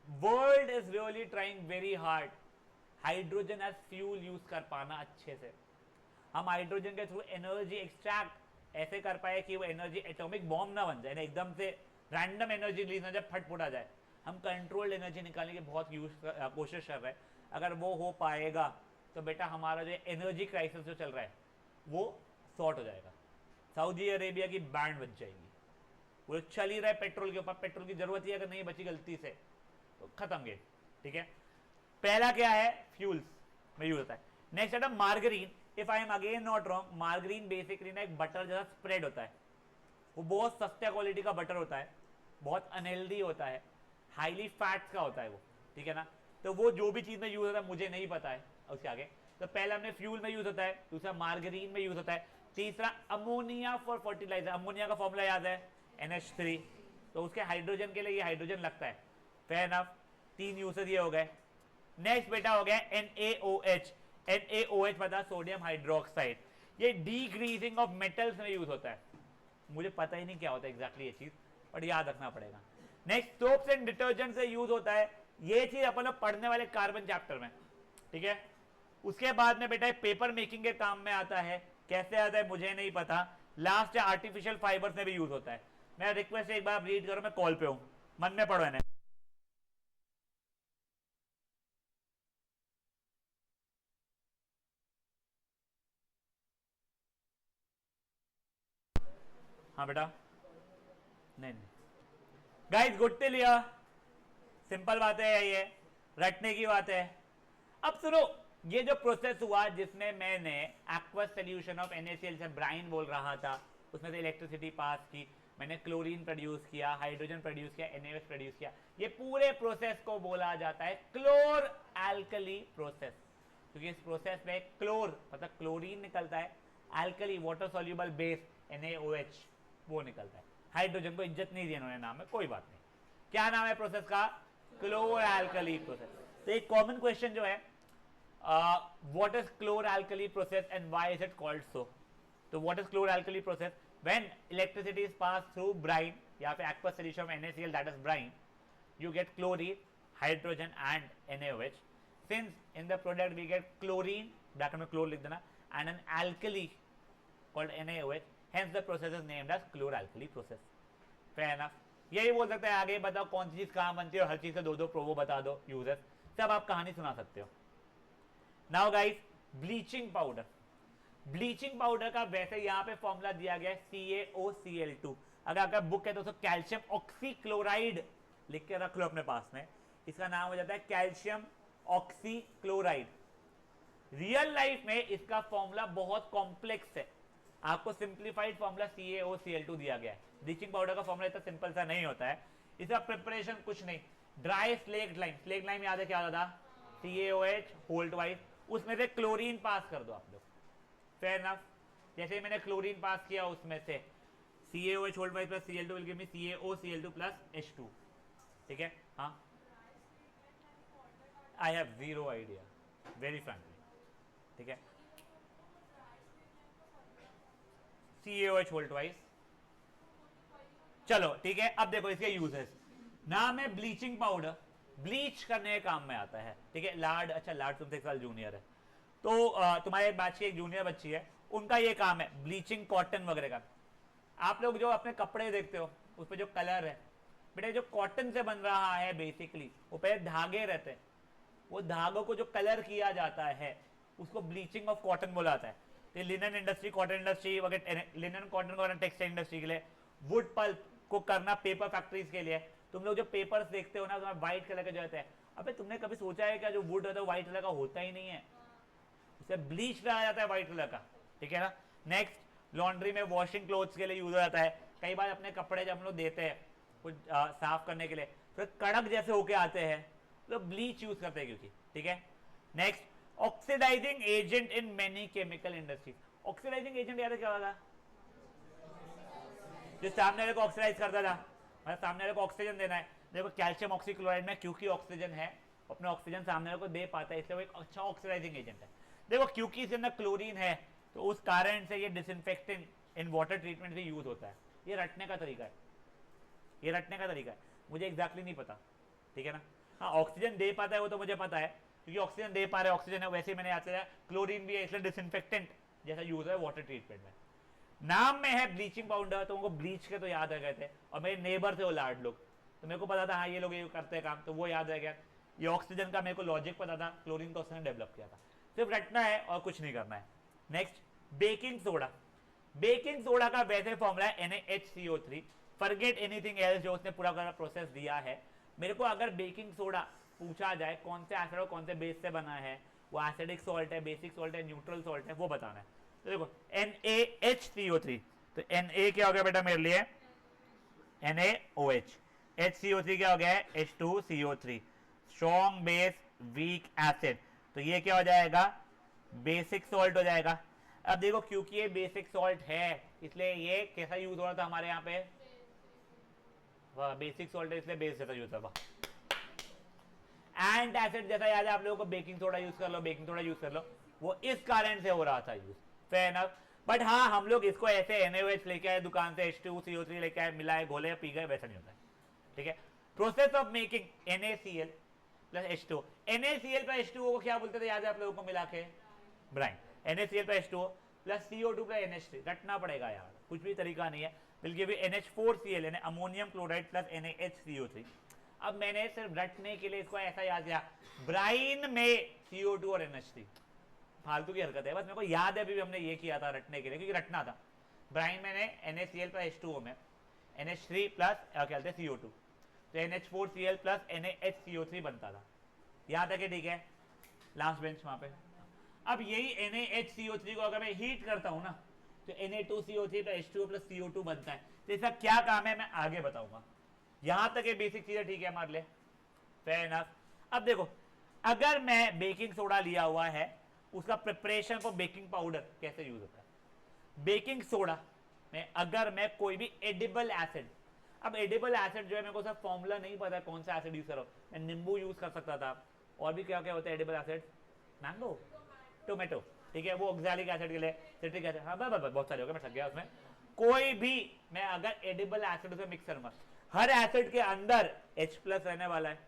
world is really trying very hard hydrogen as fuel use कर पाना अच्छे से। हम हाइड्रोजन के थ्रू एनर्जी एक्सट्रैक्ट ऐसे कर पाए कि वो एनर्जी एटॉमिक बॉम्ब ना बन जाए, एकदम से रैंडम एनर्जी रिलीज ना जाए, फटफट आ जाए। हम कंट्रोल्ड एनर्जी निकालने की बहुत कोशिश कर रहे हैं। अगर वो हो पाएगा तो बेटा हमारा जो एनर्जी क्राइसिस जो चल रहा है वो सॉर्ट हो जाएगा, सऊदी अरेबिया की बैंड बच जाएगी। वो चल ही रहा है पेट्रोल के ऊपर, पेट्रोल की जरूरत ही अगर नहीं बची गलती से तो खत्म गेम, ठीक है। पहला क्या है, फ्यूल्स में यूज होता है। नेक्स्ट है margarine, if I M again not wrong, margarine basically ना एक बटर जैसा स्प्रेड होता है, वो बहुत सस्ता क्वालिटी का बटर होता है, बहुत अनहेल्दी होता है, हाईली फैट्स का होता है वो, ठीक है ना। तो वो जो भी चीज में यूज होता है मुझे नहीं पता है उसके आगे। तो पहला हमने फ्यूल में यूज होता है, दूसरा मार्गरीन में यूज होता है, तीसरा अमोनिया फॉर फर्टिलाइजर। अमोनिया का फॉर्मूला याद है, NH3, तो उसके हाइड्रोजन के लिए ये हाइड्रोजन लगता है। फेयर एनफ, 3 यूसेज ये हो गए। नेक्स्ट बेटा हो गया NaOH। NaOH पता, सोडियम हाइड्रोक्साइड, ये डिग्रीजिंग ऑफ मेटल्स में यूज होता है। मुझे पता ही नहीं क्या होता है एग्जैक्टली ये चीज, बट याद रखना पड़ेगा। नेक्स्ट सोप्स एंड डिटर्जेंट से यूज होता है, ये चीज अपन लोग पढ़ने वाले कार्बन चैप्टर में, ठीक है। उसके बाद में बेटा पेपर मेकिंग के काम में आता है, कैसे आता है मुझे नहीं पता। लास्ट है आर्टिफिशियल फाइबर्स में भी यूज होता है। मैं रिक्वेस्ट एक बार रीड करो, मैं कॉल पे हूं, मन में पढ़ो इन्हें। हाँ बेटा, नहीं guys good till here, simple बात है ये, रटने की बात है। अब सुनो, ये जो प्रोसेस हुआ जिसमें मैंने एक्वस सोल्यूशन ऑफ NaCl से ब्राइन बोल रहा था, उसमें से इलेक्ट्रिसिटी पास की, मैंने क्लोरीन प्रोड्यूस किया, हाइड्रोजन प्रोड्यूस किया, NaOH प्रोड्यूस किया, ये पूरे प्रोसेस को बोला जाता है क्लोर एल्कली प्रोसेस, क्योंकि इस प्रोसेस में क्लोर मतलब क्लोरीन निकलता है, alkali water soluble base NaOH वो निकलता है। हाइड्रोजन को इज्जत नहीं दी इन्होंने नाम में, कोई बात नहीं। क्या नाम है प्रोसेस का? क्लोर एल्कली प्रोसेस। तो एक कॉमन क्वेश्चन जो है, what is chlor-alkali process and why is it called so? So what is chlor-alkali process? When electricity is passed through brine, या फिर aqueous solution of NaCl, that is brine, you get chlorine, hydrogen and NaOH. Since in the product we get chlorine, bracket में chlor लिख देना, and an alkali called NaOH, hence the process is named as chlor-alkali process. Fair enough. यही बोल सकते हैं। आगे बताओ कौन सी चीज कहाँ बनती है, और हर चीज से दो दो प्रोवो बता दो यूजर्स, सब आप कहानी सुना सकते हो। Now guys, bleaching powder. Bleaching powder का वैसे यहाँ पे फॉर्मूला दिया गया है CaOCl2। अगर आपका बुक है तो कैल्शियम ऑक्सीक्लोराइड लिख के रख लो अपने पास में, इसका नाम हो जाता है कैल्शियम ऑक्सीक्लोराइड। रियल लाइफ में इसका फॉर्मूला बहुत कॉम्प्लेक्स है, आपको सिंप्लीफाइड फॉर्मूला CaOCl2 दिया गया है। ब्लीचिंग पाउडर का फॉर्मूला इतना सिंपल सा नहीं होता है, इसका प्रिपरेशन कुछ नहीं। Dry slaked lime, slaked lime याद है क्या होता था? CaOH होल ट्वाइस, उसमें से क्लोरीन पास कर दो आप लोग। Fair enough. जैसे मैंने क्लोरीन पास किया उसमें से CaOH whole twice plus Cl2 will give me CaOCl2 plus H2। ठीक है, हाँ, I have zero idea very frankly. ठीक है, CaOH होल ट्वाइस। चलो ठीक है, अब देखो इसके यूजेस। नाम है ब्लीचिंग पाउडर, ब्लीच करने के काम में आता है। ठीक है, लाड, अच्छा लाड तुमसे एक साल जूनियर है, तो तुम्हारे बैच की एक जूनियर बच्ची है, उनका ये काम है ब्लीचिंग कॉटन वगैरह का। आप लोग जो अपने कपड़े देखते हो उस पर जो कलर है बेटा, जो कॉटन से बन रहा है बेसिकली, वो पहले धागे रहते हैं, वो धागों को जो कलर किया जाता है उसको ब्लीचिंग ऑफ कॉटन बोला जाता है। तो लिनन इंडस्ट्री, कॉटन इंडस्ट्री वगैरह, लिनन कॉटन वगैरह टेक्सटाइल इंडस्ट्री के लिए, वुड पल्प को करना पेपर फैक्ट्रीज के लिए। तुम लोग जो पेपर्स देखते हो ना, उसमें व्हाइट कलर के जो रहते हैं, अबे तुमने कभी सोचा है क्या जो वुड रहता है व्हाइट कलर का होता ही नहीं है, उसे ब्लीच कराया जाता है व्हाइट कलर का। ठीक है ना। नेक्स्ट, लॉन्ड्री में वॉशिंग क्लोथ्स के लिए यूज हो जाता है। कई बार अपने कपड़े जब हम लोग देते हैं कुछ साफ करने के लिए, तो कड़क जैसे होके आते हैं, तो ब्लीच यूज करते हैं क्योंकि। ठीक है। Next, oxidising agent in many chemical industries. Oxidising agent याद है क्या होगा? जो सामने वाले को ऑक्सीडाइज करता था, मतलब सामने वाले को ऑक्सीजन देना है। देखो कैल्शियम ऑक्सीक्लोराइड में क्योंकि ऑक्सीजन है, अपने ऑक्सीजन सामने वाले को दे पाता है, इसलिए वो एक अच्छा ऑक्सीडाइजिंग एजेंट है। देखो क्योंकि इसके अंदर क्लोरीन है, तो उस कारण से ये डिसइंफेक्टेंट इन वाटर ट्रीटमेंट भी यूज होता है। ये रटने का तरीका है, ये रटने का तरीका है, मुझे एग्जैक्टली नहीं पता। ठीक है ना। हाँ, ऑक्सीजन दे पाता है वो तो मुझे पता है, क्योंकि ऑक्सीजन दे पा रहे ऑक्सीजन है, वैसे ही मैंने याद किया क्लोरीन भी है, इसलिए डिसइंफेक्टेंट जैसा यूज है वाटर ट्रीटमेंट में। नाम में है ब्लीचिंग पाउडर, तो उनको ब्लीच के तो याद रह गए थे, और मेरे नेबर थे वो लाड लोग, तो मेरे को पता था हाँ ये लोग ये करते हैं काम, तो वो याद रह गया। ये ऑक्सीजन का मेरे को लॉजिक पता था, क्लोरीन का उसने डेवलप किया था। सिर्फ रटना है और कुछ नहीं करना है। Next, baking soda. Baking soda का वैसे फॉर्मूला है NaHCO3। फॉरगेट एनीथिंग एल्स जो उसने पूरा पूरा प्रोसेस दिया है। मेरे को अगर बेकिंग सोडा पूछा जाए कौन से एसिड और कौन से बेस से बना है, वो एसिडिक सॉल्ट है, बेसिक सॉल्ट है, न्यूट्रल सॉल्ट है, वो बताना है। तो देखो NaHCO3, तो Na क्या हो गया बेटा मेरे लिए? NaOH। HCO3 क्या हो गया है? H2CO3। Strong base weak acid, तो ये क्या हो जाएगा? बेसिक सॉल्ट हो जाएगा। अब देखो क्योंकि ये बेसिक सॉल्ट है, इसलिए ये कैसा यूज हो रहा था हमारे यहाँ पे? वाह, बेसिक सॉल्ट है इसलिए बेस जैसा यूज होता है। एंड एसिड जैसा याद है आप लोगों को, बेकिंग सोडा यूज कर लो, बेकिंग सोडा यूज कर लो, वो इस कारण से हो रहा था यूज। Fair enough. बट हाँ, हम लोग इसको ऐसे NaOH लेके आए दुकान से, H2CO3 लेके आए, मिलाए, घोले, पी गए, वैसा नहीं होता है। ठीक है। Process of making NaCl plus H2O। NaCl plus H2O को क्या बोलते थे याद है आप लोगों को मिला के? Brine. NaCl plus H2O plus CO2 plus NH3। रटना पड़ेगा यार, कुछ भी तरीका नहीं है। बल्कि भी NH4Cl यानी अमोनियम क्लोराइड प्लस NaHCO3। अब मैंने सिर्फ रटने के लिए इसको ऐसा याद किया, ब्राइन में CO2 और NH3। फालतू की हरकत है, बस मेरे को याद है अभी भी हमने ये किया था रटने के लिए, क्योंकि रटना था। ब्राइन मैंने NaCl प्लस H2O में NH3 प्लस क्या कहते हैं CO2, तो NH4Cl प्लस NaHCO3 बनता था। याद है कि ठीक है? लास्ट बेंच वहां पे, अब यही NaHCO3 को अगर मैं हीट करता हूं ना तो Na2CO3 तो H2O प्लस CO2 बनता है। तो इसका क्या काम है मैं आगे बताऊंगा। यहां तक ये बेसिक चीजें ठीक है हमारे लिए, फेयर इनफ। अब देखो, अगर मैं बेकिंग सोडा लिया हुआ है, उसका प्रिपरेशन फॉर बेकिंग पाउडर कैसे यूज होता है। बेकिंग सोडा में अगर मैं कोई भी एडिबल एसिड, अब एडिबल एसिड जो है मेरे को सब फॉर्मूला नहीं पता कौन सा एसिड यूज करो, मैं नींबू यूज कर सकता था, और भी क्या क्या होता है एडिबल एसिड, मैंगो, टोमेटो, ठीक है, वो ऑक्सैलिक एसिड के लिए सिट्रिक एसिड, हाँ बहुत सारे हो गए, मैं थक गया उसमें। कोई भी मैं अगर एडिबल एसिड से मिक्स करूंगा, हर एसिड के अंदर H प्लस रहने वाला है,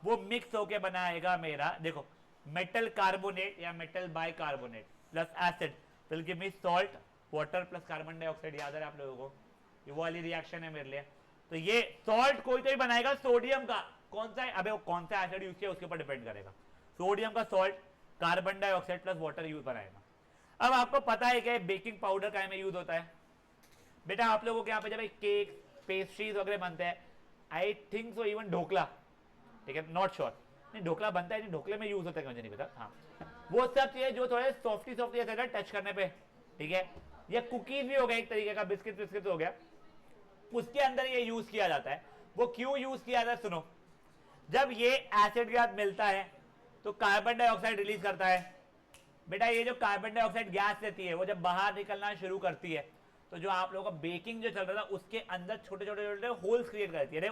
वो मिक्स होके बनाएगा मेरा, देखो, मेटल कार्बोनेट या metal by carbonate plus acid will give me salt water plus carbon dioxide. याद है आप लोगों को, ये वो वाली रिएक्शन है मेरे लिए। तो ये सॉल्ट कोई तो ही बनाएगा सोडियम का, कौन सा है, अबे वो कौन सा एसिड यूज किया उसके ऊपर डिपेंड करेगा। सोडियम का salt carbon dioxide plus water use बनाएगा। अब आपको पता है कि बेकिंग पाउडर का में यूज होता है बेटा, आप लोगों के यहाँ पे जब केक पेस्ट्रीज वगैरह बनते हैं, I think so even dhokla, ठीक है, नॉट श्योर, नहीं ढोकला बनता है, नहीं ढोकले में यूज होता है मुझे नहीं पता, हाँ वो सब चीजें जो थोड़े सॉफ्टी ऐसे टच करने पे, ठीक है, या कुकीज भी हो गया एक तरीके का, बिस्किट हो गया, उसके अंदर ये यूज किया जाता है। वो क्यों यूज किया जाता है सुनो, जब ये एसिड के साथ मिलता है तो कार्बन डाइऑक्साइड रिलीज करता है बेटा। ये जो कार्बन डाइऑक्साइड गैस रहती है वो जब बाहर निकलना शुरू करती है तो जो आप लोगों का बेकिंग जो चल रहा था उसके अंदर छोटे छोटे होल्स क्रिएट करती है,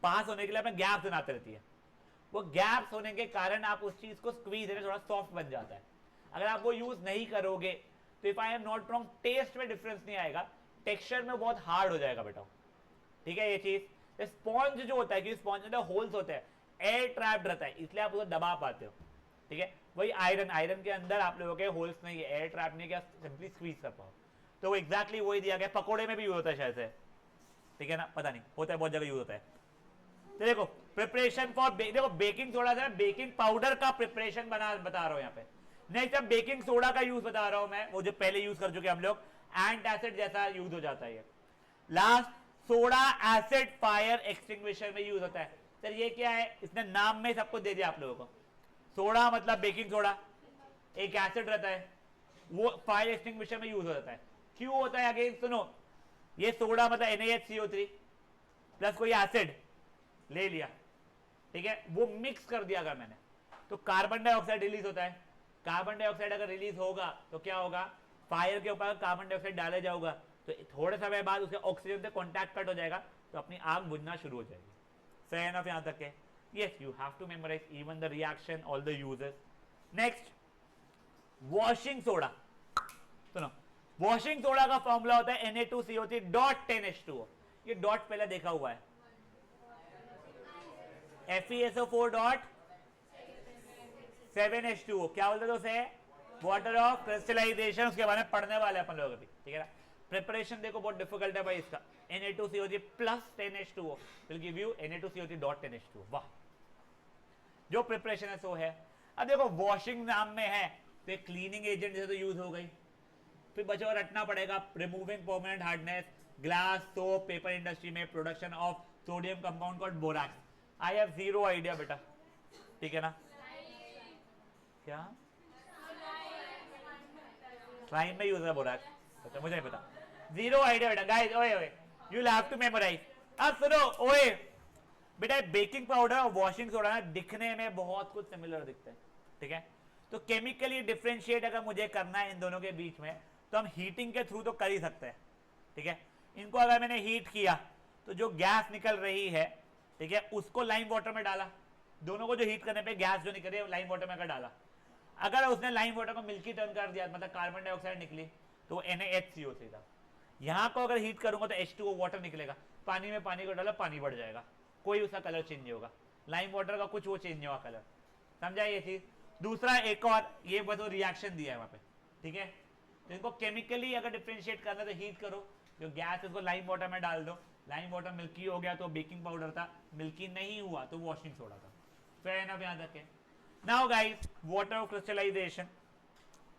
पास होने के लिए हमें गैप्स बनाते रहती है। वो गैप्स होने के कारण आप उस चीज को स्क्वीज थोड़ा सॉफ्ट बन जाता है। अगर आप वो यूज नहीं करोगे तो if I am not wrong test में डिफरेंस नहीं आएगा, टेक्सचर में बहुत हार्ड हो जाएगा बेटा, ठीक है। ये चीज स्पॉन्ज जो होता है कि स्पॉन्ज में होल्स होते हैं, एयर ट्रैप्ड रहता है, इसलिए आप उसको दबा पाते हो, ठीक है। वही आयरन के अंदर आप लोगों के होल्स नहीं है, एयर ट्रैप नहीं, क्या सिंपली स्क्वीज कर पाओ। तो वो एग्जैक्टली वही दिया गया, पकोड़े में भी यूज होता है शायद से, ठीक है ना, पता नहीं, होता है बहुत जगह यूज होता है। तो देखो प्रिपरेशन फॉर देखो बेकिंग सोडा से बेकिंग पाउडर का प्रिपरेशन बता रहा हूं यहाँ पे। नेक्स्ट अब बेकिंग सोडा का यूज बता रहा हूं मैं, वो जो पहले यूज कर चुके हम लोग, एंट एसिड जैसा यूज हो जाता है। Last soda acid fire extinguisher में यूज होता है। सर ये क्या है, इसने नाम में सबको दे दिया आप लोगों को। सोडा मतलब बेकिंग सोडा, एक एसिड रहता है, वो फायर एक्सटिंग्विशर में यूज हो जाता है। क्यों होता है अगेन सुनो, ये सोडा मतलब NaHCO3 प्लस कोई एसिड ले लिया, ठीक है, वो मिक्स कर दिया अगर मैंने, तो कार्बन डाइऑक्साइड रिलीज होता है। कार्बन डाइऑक्साइड अगर रिलीज होगा तो क्या होगा, फायर के ऊपर कार्बन डाइऑक्साइड डाले जाऊंगा तो थोड़े समय बाद उसके ऑक्सीजन से कॉन्टैक्ट कट हो जाएगा तो अपनी आग बुझना शुरू हो जाएगी। सही एनफ यहां तक है। Yes, you have to memorise even the reaction, all the uses. Next washing soda, सुनो, वॉशिंग सोडा का फॉर्मूला होता है Na2CO3 डॉट 10H2O। ये डॉट पहले देखा हुआ है, FeSO4 डॉट 7H2O, क्या बोलते थे उसे, वाटर ऑफ क्रिस्टलाइजेशन, उसके बारे में पढ़ने वाले अपन लोग अभी, ठीक है ना। प्रिपरेशन देखो बहुत डिफिकल्ट है भाई इसका, Na2CO3 plus 10H2O will give you Na2CO3 dot 10H2O। वाह, जो प्रिपरेशन है सो है। अब देखो वॉशिंग नाम में है तो एक क्लीनिंग एजेंट जैसे तो यूज हो गई, फिर बचा और रटना पड़ेगा, removing permanent hardness, glass, soap, paper industry में production of sodium compound called borax. I have zero idea बेटा, ठीक है ना, क्या स्लाइम में यूज है बोराक्स, अच्छा मुझे नहीं पता, जीरो आइडिया बेटा। गाइस ओए ओए you will have to memorise. अब सुनो ओए बेटा, बेकिंग पाउडर और वॉशिंग सोडा दिखने में बहुत कुछ सिमिलर दिखते हैं, ठीक है। तो केमिकली डिफरेंशिएट अगर मुझे करना है इन दोनों के बीच में तो हम हीटिंग के थ्रू तो कर ही सकते हैं, ठीक है। इनको अगर मैंने हीट किया तो जो गैस निकल रही है, ठीक है, उसको लाइम वाटर में डाला, दोनों को जो हीट करने पे गैस जो निकल रही है लाइम वाटर में अगर डाला, अगर उसने लाइम वाटर को मिल्की टर्न कर दिया मतलब कार्बन डाइऑक्साइड निकली तो NaHCO3 था। यहां को अगर हीट करूंगा तो H2O वाटर निकलेगा, पानी में पानी को डाला पानी बढ़ जाएगा, कोई उसका कलर चेंज नहीं होगा, लाइम वाटर का कुछ वो चेंज नहीं होगा कलर, समझा ये चीज। दूसरा एक और ये बस रिएक्शन दिया है वहां पे, ठीक है। तो इनको केमिकली अगर डिफरेंशिएट करना है तो हीट करो, जो गैस इसको लाइम वाटर में डाल दो, लाइम वाटर मिल्की हो गया तो बेकिंग पाउडर था, मिल्की नहीं हुआ तो वॉशिंग सोडा था। फेयर एनफ यहां तक है। Now guys water of crystallisation,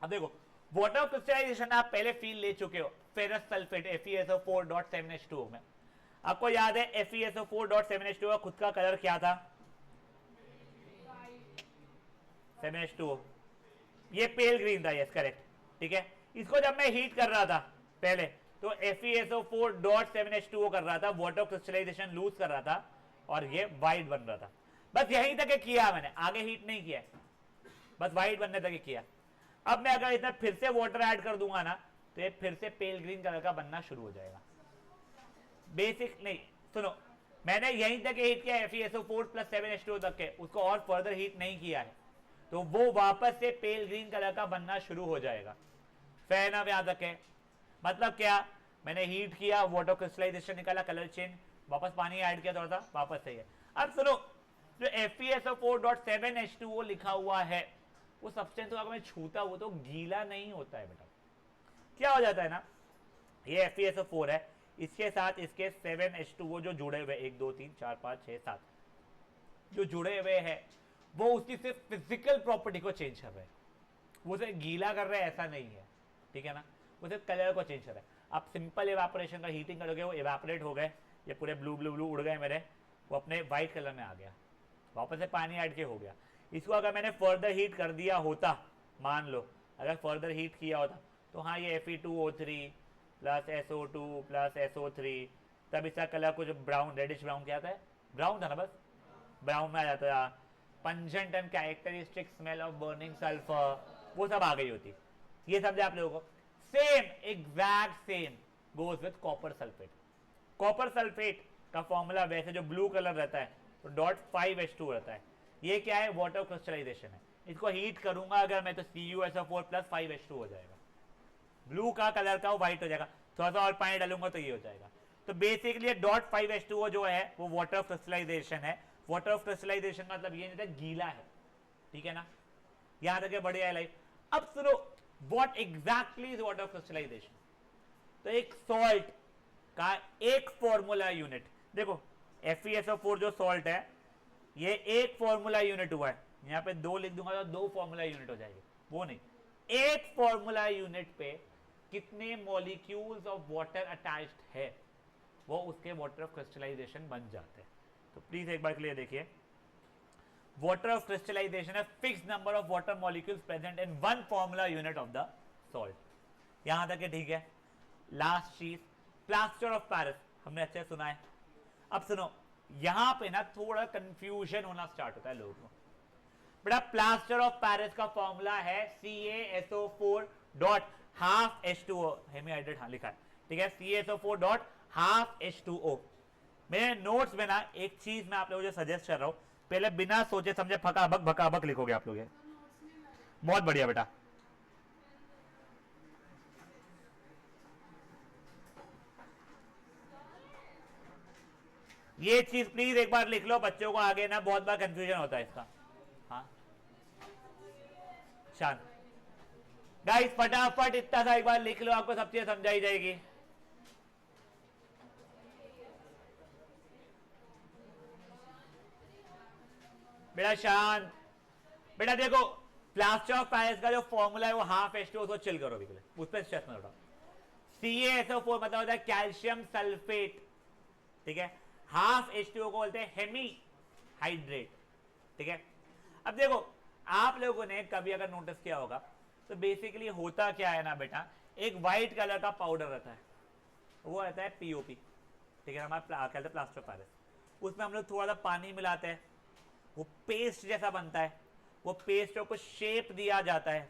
अब देखो वाटर ऑफ क्रिस्टलाइजेशन आप पहले फील ले चुके हो फेरस सल्फेट FeSO4.7H2O में। आपको याद है FeSO4.7H2O का खुद का कलर क्या था, 7H2O, ये पेल ग्रीन था, यस करेक्ट, ठीक है। इसको जब मैं हीट कर रहा था पहले तो FeSO4.7H2O कर रहा था, वाटर क्रिस्टलाइजेशन लूज कर रहा था और ये वाइट बन रहा था। बस यहीं तक किया मैंने, आगे हीट नहीं किया, बस वाइट बनने तक किया। अब मैं अगर इतना फिर से वाटर ऐड कर दूंगा ना तो ये फिर से पेल ग्रीन कलर का बनना शुरू हो जाएगा। बेसिक नहीं, सुनो, मैंने यहीं तक हीट किया FeSO4+7H2O तक के, उसको और फर्दर हीट नहीं किया है, तो वो वापस से पेल ग्रीन कलर का बनना शुरू हो जाएगा। फेयर ना यहां तक है? मतलब क्या, मैंने हीट किया, वाटर क्रिस्टलाइजेशन निकाला, कलर चेंज, वापस पानी ऐड किया थोड़ा सा, वापस सही है। अब सुनो, जो FeSO4.7H2O लिखा हुआ है वो सब्सटेंस को अगर मैं छूता वो तो गीला नहीं होता है बेटा। क्या हो जाता है ना, ये FeSO4 है, इसके साथ इसके 7H2O जो जुड़े हुए 1 2 3 4 5 6 7 जो जुड़े हुए हैं वो उसकी सिर्फ फिजिकल प्रॉपर्टी को चेंज कर रहे हैं, वो उसे गीला कर रहे हैं ऐसा नहीं है, ठीक है ना, वो सिर्फ कलर को चेंज कर रहे हैं। आप सिंपल इवेपोरेशन का हीटिंग करोगे वो इवेपोरेट हो गए, ये पूरे ब्लू ब्लू ब्लू उड़ गए मेरे, वो अपने वाइट कलर में आ गया, वापस से पानी ऐड के हो गया। इसको अगर मैंने फर्दर हीट कर दिया होता, मान लो अगर फर्दर हीट किया होता तो हाँ ये Fe2O3 plus SO2 plus SO3, तब इसका कलर कुछ ब्राउन, रेडिश ब्राउन, क्या था, ब्राउन था ना, बस ब्राउन में आ जाता था। Pungent and characteristic smell of burning sulphur, वो सब आ गई होती। ये समझे आप लोगों को? Same exact same goes with copper sulphate. Copper sulphate का फॉर्मूला वैसे जो ब्लू कलर रहता है तो .5H2 रहता है, ये क्या है, वाटर क्रिस्टलाइजेशन है। इसको हीट करूंगा अगर मैं तो CuSO4+5H2 हो जाएगा, ब्लू का कलर का वो व्हाइट हो जाएगा, थोड़ा सा और पानी डालूंगा तो ये हो जाएगा। तो बेसिकली .5H2O जो है वो वाटर क्रिस्टलाइजेशन है। वाटर क्रिस्टलाइजेशन का मतलब ये नहीं था गीला है, ठीक है ना, यहां तक बढ़िया है लाइफ। अब सुनो, what exactly is water crystallisation? तो एक सॉल्ट का एक फॉर्मूला यूनिट, देखो FeSO4 जो सॉल्ट है ये एक फॉर्मूला यूनिट हुआ है, यहां पे 2 लिख दूंगा तो 2 फॉर्मूला यूनिट हो जाएगी, वो नहीं, एक फॉर्मूला यूनिट पे कितने मॉलिक्यूल्स ऑफ वाटर अटैच्ड है वो उसके वाटर ऑफ क्रिस्टलाइजेशन बन जाते हैं। तो प्लीज एक बार के लिए देखिए, वाटर ऑफ क्रिस्टलाइजेशन है fix number of water molecules present in one formula unit of the salt. यहां तक है, ठीक है। लास्ट चीज, प्लास्टर ऑफ पेरिस, हमने अच्छे से सुना है। अब सुनो, यहां पे ना थोड़ा कंफ्यूजन होना स्टार्ट होता है लोगों को। बेटा प्लास्टर ऑफ पेरिस का फॉर्मूला है CaSO4.12H2O, हेमीहाइड्रेट हाँ लिखा है, ठीक है, CaSO4.12H2O। मेरे नोट्स में ना एक चीज मैं आप लोगों को सजेस्ट कर रहा हूं, पहले बिना सोचे समझे भकाबक लिखोगे आप लोग, बहुत बढ़िया बेटा। ये चीज प्लीज एक बार लिख लो, बच्चों को आगे ना बहुत बार कंफ्यूजन होता है इसका। हाँ शांत गाइस, फटाफट इतना सा एक बार लिख लो, आपको सब चीजें समझाई जाएगी। बेटा शांत, बेटा देखो प्लास्टर ऑफ पेरिस का जो फॉर्मूला है वो ½ H2O, चिल करो बिल्कुल, उस पर स्ट्रेस मत उठाओ। CaSO4 मतलब होता है कैल्शियम सल्फेट, ठीक है, ½ H2O को बोलते हैं हेमी हाइड्रेट, ठीक है। अब देखो आप लोगों ने कभी अगर नोटिस किया होगा तो बेसिकली होता क्या है ना बेटा, एक व्हाइट कलर का पाउडर रहता है, वो रहता है POP, ठीक है, हमारा कहते हैं प्लास्टर ऑफ पेरिस। उसमें हम लोग थोड़ा सा पानी मिलाते हैं, वो पेस्ट जैसा बनता है, वो पेस्ट को शेप दिया जाता है,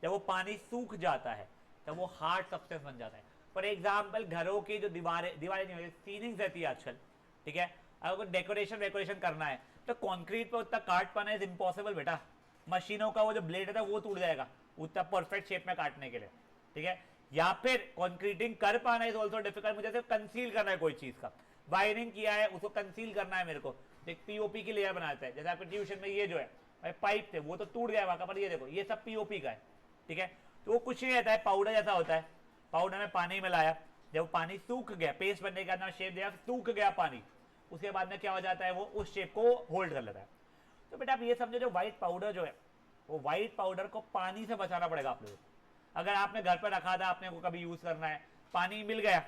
जब वो पानी सूख जाता है तब वो हार्ड सब्सटेंस बन जाता है। फॉर एग्जाम्पल घरों की जो दीवारें नहीं होती, सीलिंग रहती है आजकल, ठीक है, अगर डेकोरेशन करना है तो कंक्रीट पे उतना काट पाना इज इम्पॉसिबल बेटा, मशीनों का वो जो ब्लेड है वो टूट जाएगा उतना परफेक्ट शेप में काटने के लिए, ठीक है। या फिर कंक्रीटिंग कर पाना इज ऑल्सो डिफिकल्ट, मुझे सिर्फ कंसील करना है कोई चीज का, वायरिंग किया है उसको कंसील करना है मेरे को, एक POP की लेयर बनाता है, जैसे आपके ट्यूशन में ये जो है पाइप थे वो तो टूट गया वहां पर, ये देखो ये सब POP का है, ठीक है। तो वो कुछ नहीं रहता है, पाउडर जैसा होता है, पाउडर में पानी मिलाया, जब पानी सूख गया, पेस्ट बनने के बाद शेप दिया, सूख गया पानी, उसके बाद में क्या हो जाता है, वो उस शेप को होल्ड कर लेता है। तो बेटा आप ये समझो, जो व्हाइट पाउडर जो है वो व्हाइट पाउडर को पानी से बचाना पड़ेगा आप लोगों को। अगर आपने घर पर रखा था, आपने को कभी यूज करना है, पानी मिल गया,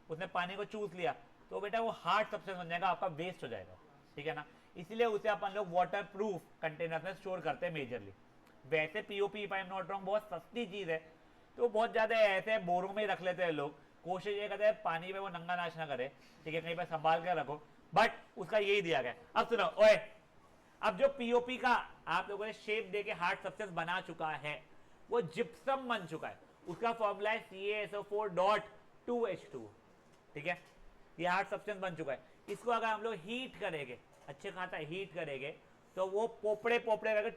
उसने पानी को चूस लिया, तो बेटा वो हार्ड सब्सटेंस बन जाएगा, आपका वेस्ट हो जाएगा, ठीक है ना। इसलिए उसे अपन लोग वाटर प्रूफ कंटेनर में स्टोर करते हैं मेजरली, वैसे POP if I am not wrong बहुत सस्ती चीज है, तो बहुत ज्यादा ऐसे बोरों में ही रख लेते हैं लोग। कोशिश ये करते हैं पानी में वो नंगा नाच ना करे, ठीक है, कहीं पर संभाल कर रखो, बट उसका यही दिया गया। अब सुनो ओए, अब जो पीओपी का आप लोगों ने शेप देके हार्ड सब्सटेंस बना चुका है, वो जिप्सम बन चुका है, उसका फॉर्मूला है CaSO4.2H2, ठीक है, ये हार्ड सब्सटेंस बन चुका है। इसको अगर हम लोग हीट करेंगे, अच्छे खासा हीट करेंगे, तो वो पोपड़े पोपड़े